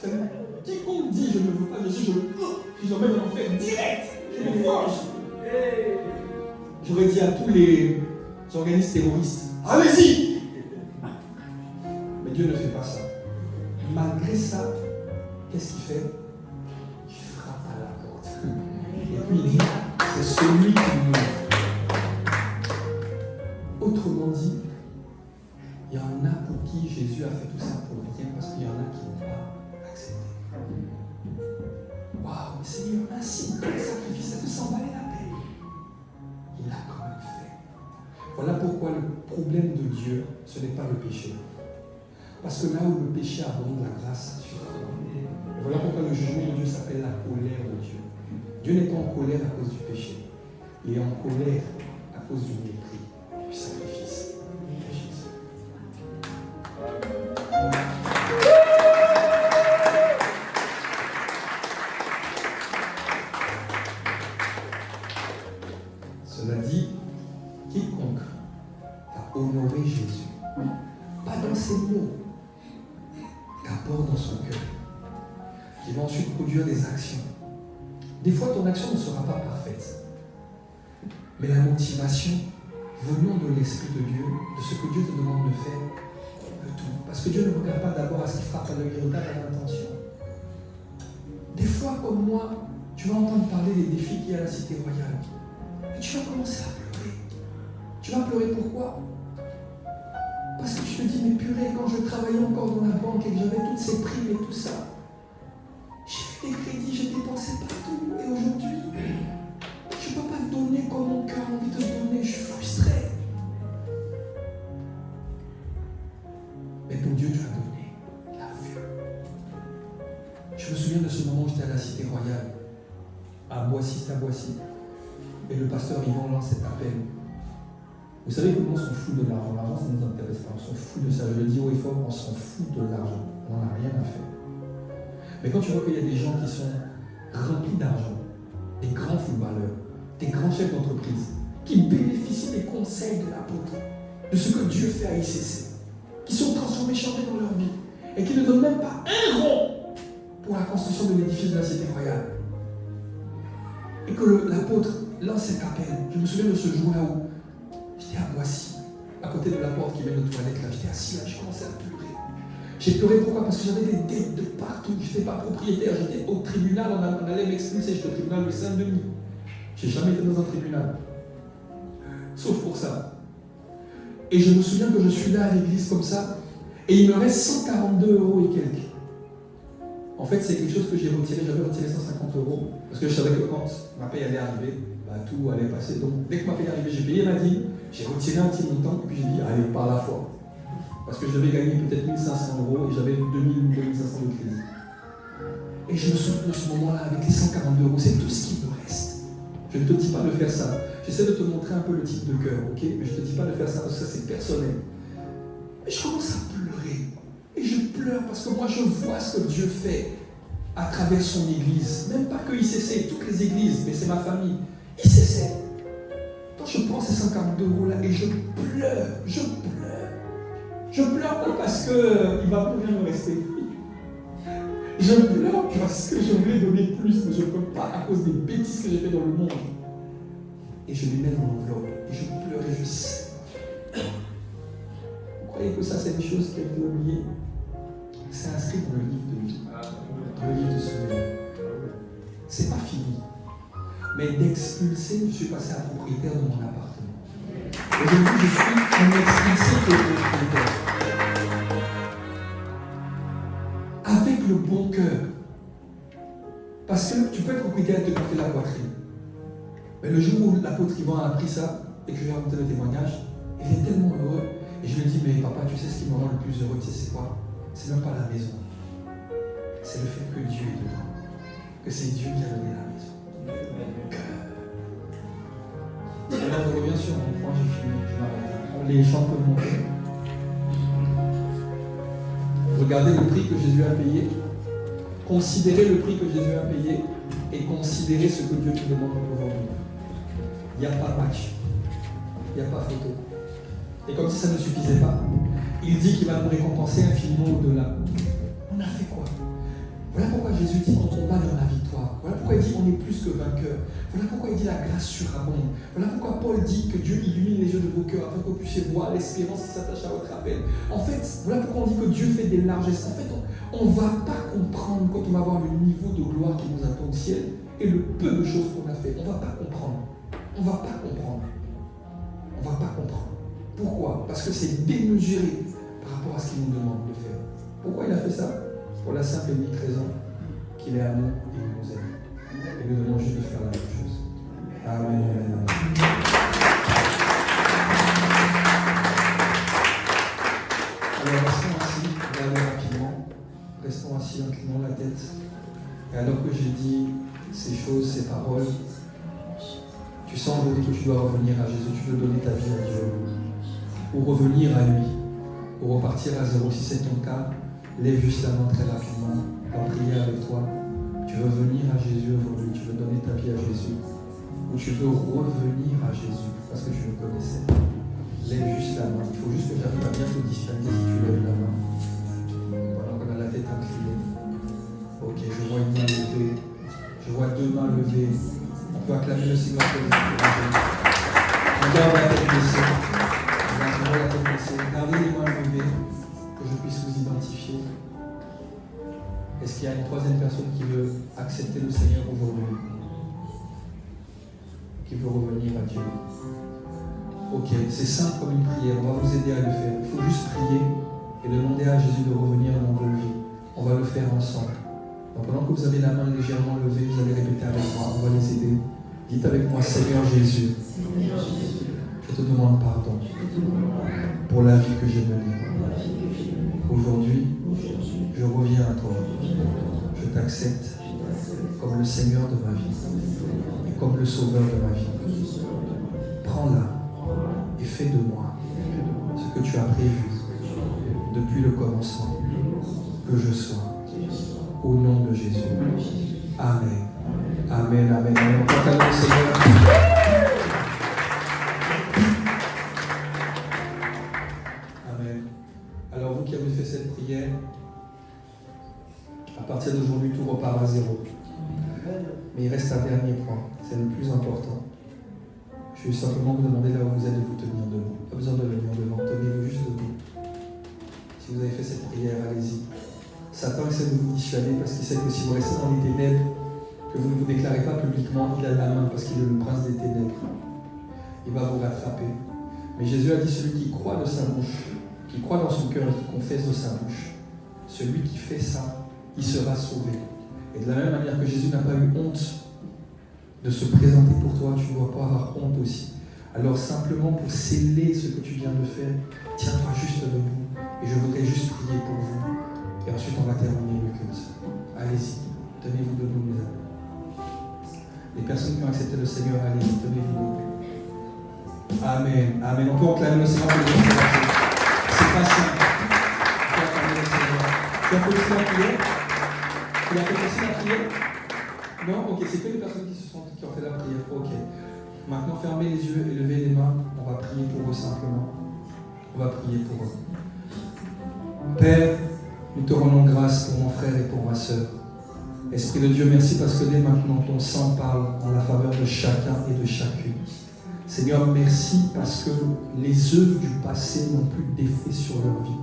donne. Quiconque dit je ne veux pas Jésus, je l'emmène en enfer direct. Je le forge. J'aurais dit à tous les organismes terroristes, allez-y. Mais Dieu ne fait pas ça. Malgré ça, qu'est-ce qu'il fait? Il frappe à la porte. Et puis il dit, c'est celui qui m'ouvre. Autrement dit, il y en a pour qui Jésus a fait tout ça pour rien, parce qu'il y en a qui n'ont pas accepté. Waouh, mais Seigneur, un si grand sacrifice, ça te s'en valait la peine. Il l'a quand même fait. Voilà pourquoi le problème de Dieu, ce n'est pas le péché. Parce que là où le péché abonde, la grâce surabonde. Et voilà pourquoi le jugement de Dieu s'appelle la colère de Dieu. Dieu n'est pas en colère à cause du péché. Il est en colère à cause du mépris, du sacrifice de Jésus. Cela dit, quiconque va honorer Jésus, pas dans ses mots, d'abord dans son cœur, qui va ensuite produire des actions. Des fois, ton action ne sera pas parfaite, mais la motivation venant de l'Esprit de Dieu, de ce que Dieu te demande de faire, de tout. Parce que Dieu ne regarde pas d'abord à ce qui frappe à l'œil, il regarde à l'intention. Des fois, comme moi, tu vas entendre parler des défis qu'il y a à la cité royale. Et tu vas commencer à pleurer. Tu vas pleurer pourquoi? Parce que tu te dis, mais purée, quand je travaillais encore dans la banque et que j'avais toutes ces primes et tout ça, j'ai fait des crédits, j'ai dépensé partout. Et aujourd'hui, je ne peux pas donner comme mon cœur a envie de donner, je suis frustré. Mais pour Dieu, tu as donné. Il a vu. Je me souviens de ce moment où j'étais à la Cité Royale, à Boissy, c'était à Boissy. Et le pasteur Yvan lance cet appel. Vous savez comment on s'en fout de l'argent? L'argent, ça ne nous intéresse pas. On s'en fout de ça. Je le dis haut et fort, on s'en fout de l'argent. On n'en a rien à faire. Mais quand tu vois qu'il y a des gens qui sont remplis d'argent, des grands footballeurs, des grands chefs d'entreprise, qui bénéficient des conseils de l'apôtre, de ce que Dieu fait à ICC, qui sont transformés, changés dans leur vie, et qui ne donnent même pas un rond pour la construction de l'édifice de la Cité Royale. Et que l'apôtre lance cet appel. Je me souviens de ce jour-là où j'étais à Boissy, à côté de la porte qui mène aux toilettes, là, j'étais assis là, je commençais à pleurer. J'ai pleuré pourquoi? Parce que j'avais des dettes de partout, je n'étais pas propriétaire, j'étais au tribunal, on allait m'expulser, j'étais au tribunal de Saint-Denis. Je n'ai jamais été dans un tribunal. Sauf pour ça. Et je me souviens que je suis là à l'église comme ça, et il me reste 142 € et quelques. En fait, c'est quelque chose que j'ai retiré, j'avais retiré 150 €, parce que je savais que quand ma paye allait arriver, tout allait passer. Donc, dès que ma paye est arrivée, j'ai payé ma dîme, j'ai retiré un petit montant, et puis j'ai dit, allez, par la foi. Parce que je devais gagner peut-être 1500 € et j'avais 2000 ou 2500 de crédit. Et je me souviens de ce moment-là, avec les 142 €, c'est tout ce qui me reste. Je ne te dis pas de faire ça. J'essaie de te montrer un peu le type de cœur, ok? Mais je ne te dis pas de faire ça parce que ça c'est personnel. Et je commence à pleurer. Et je pleure parce que moi je vois ce que Dieu fait à travers son église. Même pas que ICC, toutes les églises, mais c'est ma famille. ICC. Quand je prends ces 142 € là et je pleure. Je pleure pas parce qu'il ne va plus rien me rester. Je pleure parce que je voulais donner plus, mais je ne peux pas à cause des bêtises que j'ai fait dans le monde. Et je les mets dans l'enveloppe. Et je pleure et je sais. Vous croyez que ça, c'est des choses qui ont été oubliées? C'est inscrit dans le livre de vie. Dans le livre de souvenirs. C'est pas fini. Mais d'expulser, je suis passé à propriétaire de mon appartement. Aujourd'hui, je suis un expulsé qui est propriétaire. Avec le bon cœur. Parce que tu peux être propriétaire et te gonfler la poitrine. Mais le jour où l'apôtre Yvan a appris ça, et que je lui ai raconté le témoignage, il est tellement heureux. Et je lui ai dit, mais papa, tu sais ce qui me rend le plus heureux, tu sais c'est quoi? C'est même pas la maison. C'est le fait que Dieu est dedans. Que c'est Dieu qui a donné la maison. Alors, je reviens sur mon point, j'ai fini, je m'arrête. Les chants peuvent monter. Regardez le prix que Jésus a payé. Considérez le prix que Jésus a payé. et considérer ce que Dieu te demande aujourd'hui. Il n'y a pas match. Il n'y a pas photo. Et comme si ça ne suffisait pas, il dit qu'il va nous récompenser infiniment au-delà. On a fait quoi? Voilà pourquoi Jésus dit qu'on va dans la victoire. Voilà pourquoi il dit qu'on est plus que vainqueur. Voilà pourquoi il dit la grâce surabonde. Voilà pourquoi Paul dit que Dieu illumine les yeux de vos cœurs afin que vous puissiez voir l'espérance qui s'attache à votre appel. En fait, voilà pourquoi on dit que Dieu fait des largesses. En fait, on ne va pas comprendre quand on va voir le niveau de gloire qui nous attend au ciel et le peu de choses qu'on a fait. On ne va pas comprendre. On ne va pas comprendre. On ne va pas comprendre. Pourquoi? Parce que c'est démesuré par rapport à ce qu'il nous demande de faire. Pourquoi il a fait ça? Pour la simple et unique raison qu'il est amour et qu'il nous aime. Et nous demandons juste de faire la même chose. Amen. Alors restons assis, regardez rapidement. Restons assis, inclinons la tête. Et alors que j'ai dit ces choses, ces paroles, tu sens aujourd'hui que tu dois revenir à Jésus, tu veux donner ta vie à Dieu. Ou revenir à lui, ou repartir à zéro. Si c'est ton cas, lève juste la main très rapidement, en prier avec toi. Tu veux venir à Jésus aujourd'hui, tu veux donner ta vie à Jésus. Ou tu veux revenir à Jésus, parce que tu le connaissais. Lève juste la main. Il faut juste que j'arrive à bien te distinguer si tu lèves la main. Pendant qu'on a la tête inclinée. Ok, je vois une main levée. Je vois deux mains levées. On peut acclamer le Seigneur pour les encourager. Regarde la tête baissée. Gardez les mains levées, que je puisse vous identifier. Est-ce qu'il y a une troisième personne qui veut accepter le Seigneur aujourd'hui? Qui veut revenir à Dieu? Ok, c'est simple comme une prière, on va vous aider à le faire. Il faut juste prier et demander à Jésus de revenir dans vos vies. On va le faire ensemble. Donc pendant que vous avez la main légèrement levée, vous allez répéter avec moi, on va les aider. Dites avec moi, Seigneur Jésus, je te demande pardon pour la vie que j'ai menée. Aujourd'hui, je reviens à toi. Je t'accepte comme le Seigneur de ma vie et comme le Sauveur de ma vie. Prends-la et fais de moi ce que tu as prévu depuis le commencement, que je sois. Au nom de Jésus. Amen. Amen, amen. On peut acclamer le Seigneur. Amen. Alors vous qui avez fait cette prière, à partir d'aujourd'hui, tout repart à zéro. Mais il reste un dernier point, c'est le plus important. Je vais simplement vous demander là où vous êtes de vous tenir debout. Pas besoin de venir devant, tenez-vous juste debout. Si vous avez fait cette prière, allez-y. Satan essaie de vous dissuader parce qu'il sait que si vous restez dans les ténèbres, que vous ne vous déclarez pas publiquement, il a la main parce qu'il est le prince des ténèbres. Il va vous rattraper. Mais Jésus a dit, celui qui croit de sa bouche, qui croit dans son cœur et qui confesse de sa bouche, celui qui fait ça, il sera sauvé. Et de la même manière que Jésus n'a pas eu honte de se présenter pour toi, tu ne dois pas avoir honte aussi. Alors simplement pour sceller ce que tu viens de faire, tiens-toi juste debout. Et je voudrais juste prier pour vous. Et ensuite on va terminer le culte. Allez-y, tenez-vous debout mes amis. Les personnes qui ont accepté le Seigneur, allez-y, tenez-vous debout. Amen, amen. On peut acclamer le Seigneur pour les encourager. C'est pas simple. On peut acclamer le Seigneur. Tu as fait aussi la prière? Tu as fait aussi la prière? Non? Ok, c'est que les personnes qui ont fait la prière. Ok. Maintenant, fermez les yeux et levez les mains. On va prier pour eux simplement. On va prier pour eux. Père, nous te rendons grâce pour mon frère et pour ma sœur. Esprit de Dieu, merci parce que dès maintenant, ton sang parle en la faveur de chacun et de chacune. Seigneur, merci parce que les œuvres du passé n'ont plus d'effet sur leur vie.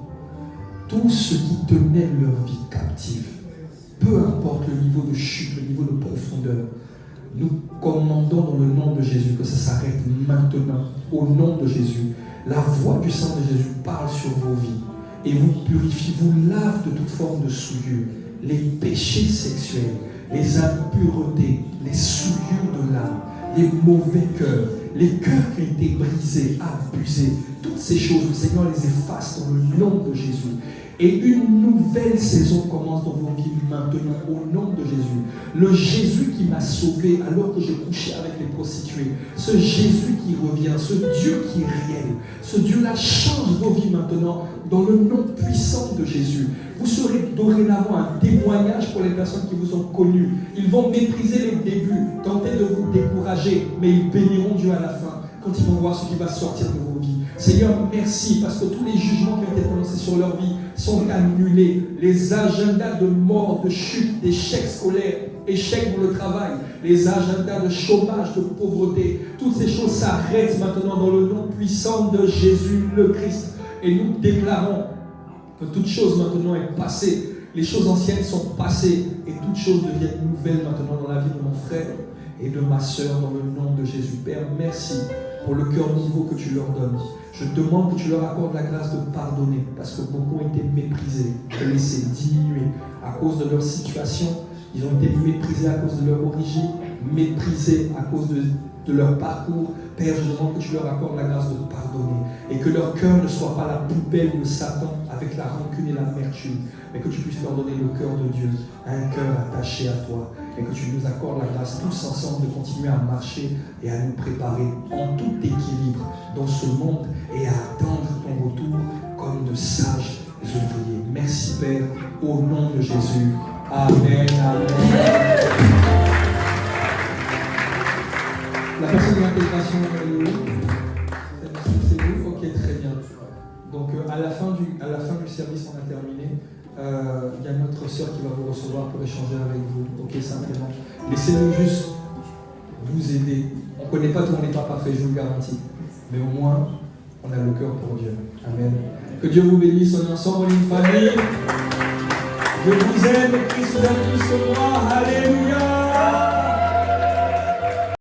Tout ce qui tenait leur vie captive, peu importe le niveau de chute, le niveau de profondeur, nous commandons dans le nom de Jésus que ça s'arrête maintenant, au nom de Jésus. La voix du sang de Jésus parle sur vos vies et vous purifie, vous lave de toute forme de souillure, les péchés sexuels, les impuretés, les souillures de l'âme, les mauvais cœurs, les cœurs qui ont été brisés, abusés, toutes ces choses, le Seigneur les efface dans le nom de Jésus. Et une nouvelle saison commence dans vos vies maintenant au nom de Jésus. Le Jésus qui m'a sauvé alors que je couchais avec les prostituées. Ce Jésus qui revient, ce Dieu qui est réel. Ce Dieu-là change vos vies maintenant dans le nom puissant de Jésus. Vous serez dorénavant un témoignage pour les personnes qui vous ont connus. Ils vont mépriser les débuts, tenter de vous décourager, mais ils béniront Dieu à la fin quand ils vont voir ce qui va sortir de vos vies. Seigneur, merci parce que tous les jugements qui ont été prononcés sur leur vie sont annulés. Les agendas de mort, de chute, d'échecs scolaires, échecs dans le travail, les agendas de chômage, de pauvreté, toutes ces choses s'arrêtent maintenant dans le nom puissant de Jésus le Christ. Et nous déclarons que toute chose maintenant est passée. Les choses anciennes sont passées et toutes choses deviennent nouvelles maintenant dans la vie de mon frère et de ma sœur dans le nom de Jésus. Père, merci pour le cœur nouveau que tu leur donnes. Je demande que tu leur accordes la grâce de pardonner parce que beaucoup ont été méprisés, laissés diminuer à cause de leur situation. Ils ont été méprisés à cause de leur origine, méprisés à cause de leur parcours. Père, je demande que tu leur accordes la grâce de pardonner et que leur cœur ne soit pas la poubelle de Satan avec la rancune et l'amertume, mais que tu puisses leur donner le cœur de Dieu, un cœur attaché à toi, et que tu nous accordes la grâce tous ensemble de continuer à marcher et à nous préparer en tout équilibre dans ce monde et à attendre ton retour comme de sages ouvriers. Merci Père, au nom de Jésus. Amen. Amen. La personne de l'intégration est où? C'est vous? Ok, très bien. Donc à la fin du service, on a terminé. Il y a notre sœur qui va vous recevoir pour échanger avec vous. Ok, simplement. Laissez-nous juste vous aider. On ne connaît pas tout, on n'est pas parfait, je vous le garantis. Mais au moins, on a le cœur pour Dieu. Amen. Que Dieu vous bénisse. On est ensemble, on est une famille. Je vous aime, Christ vous aime plus que moi. Alléluia.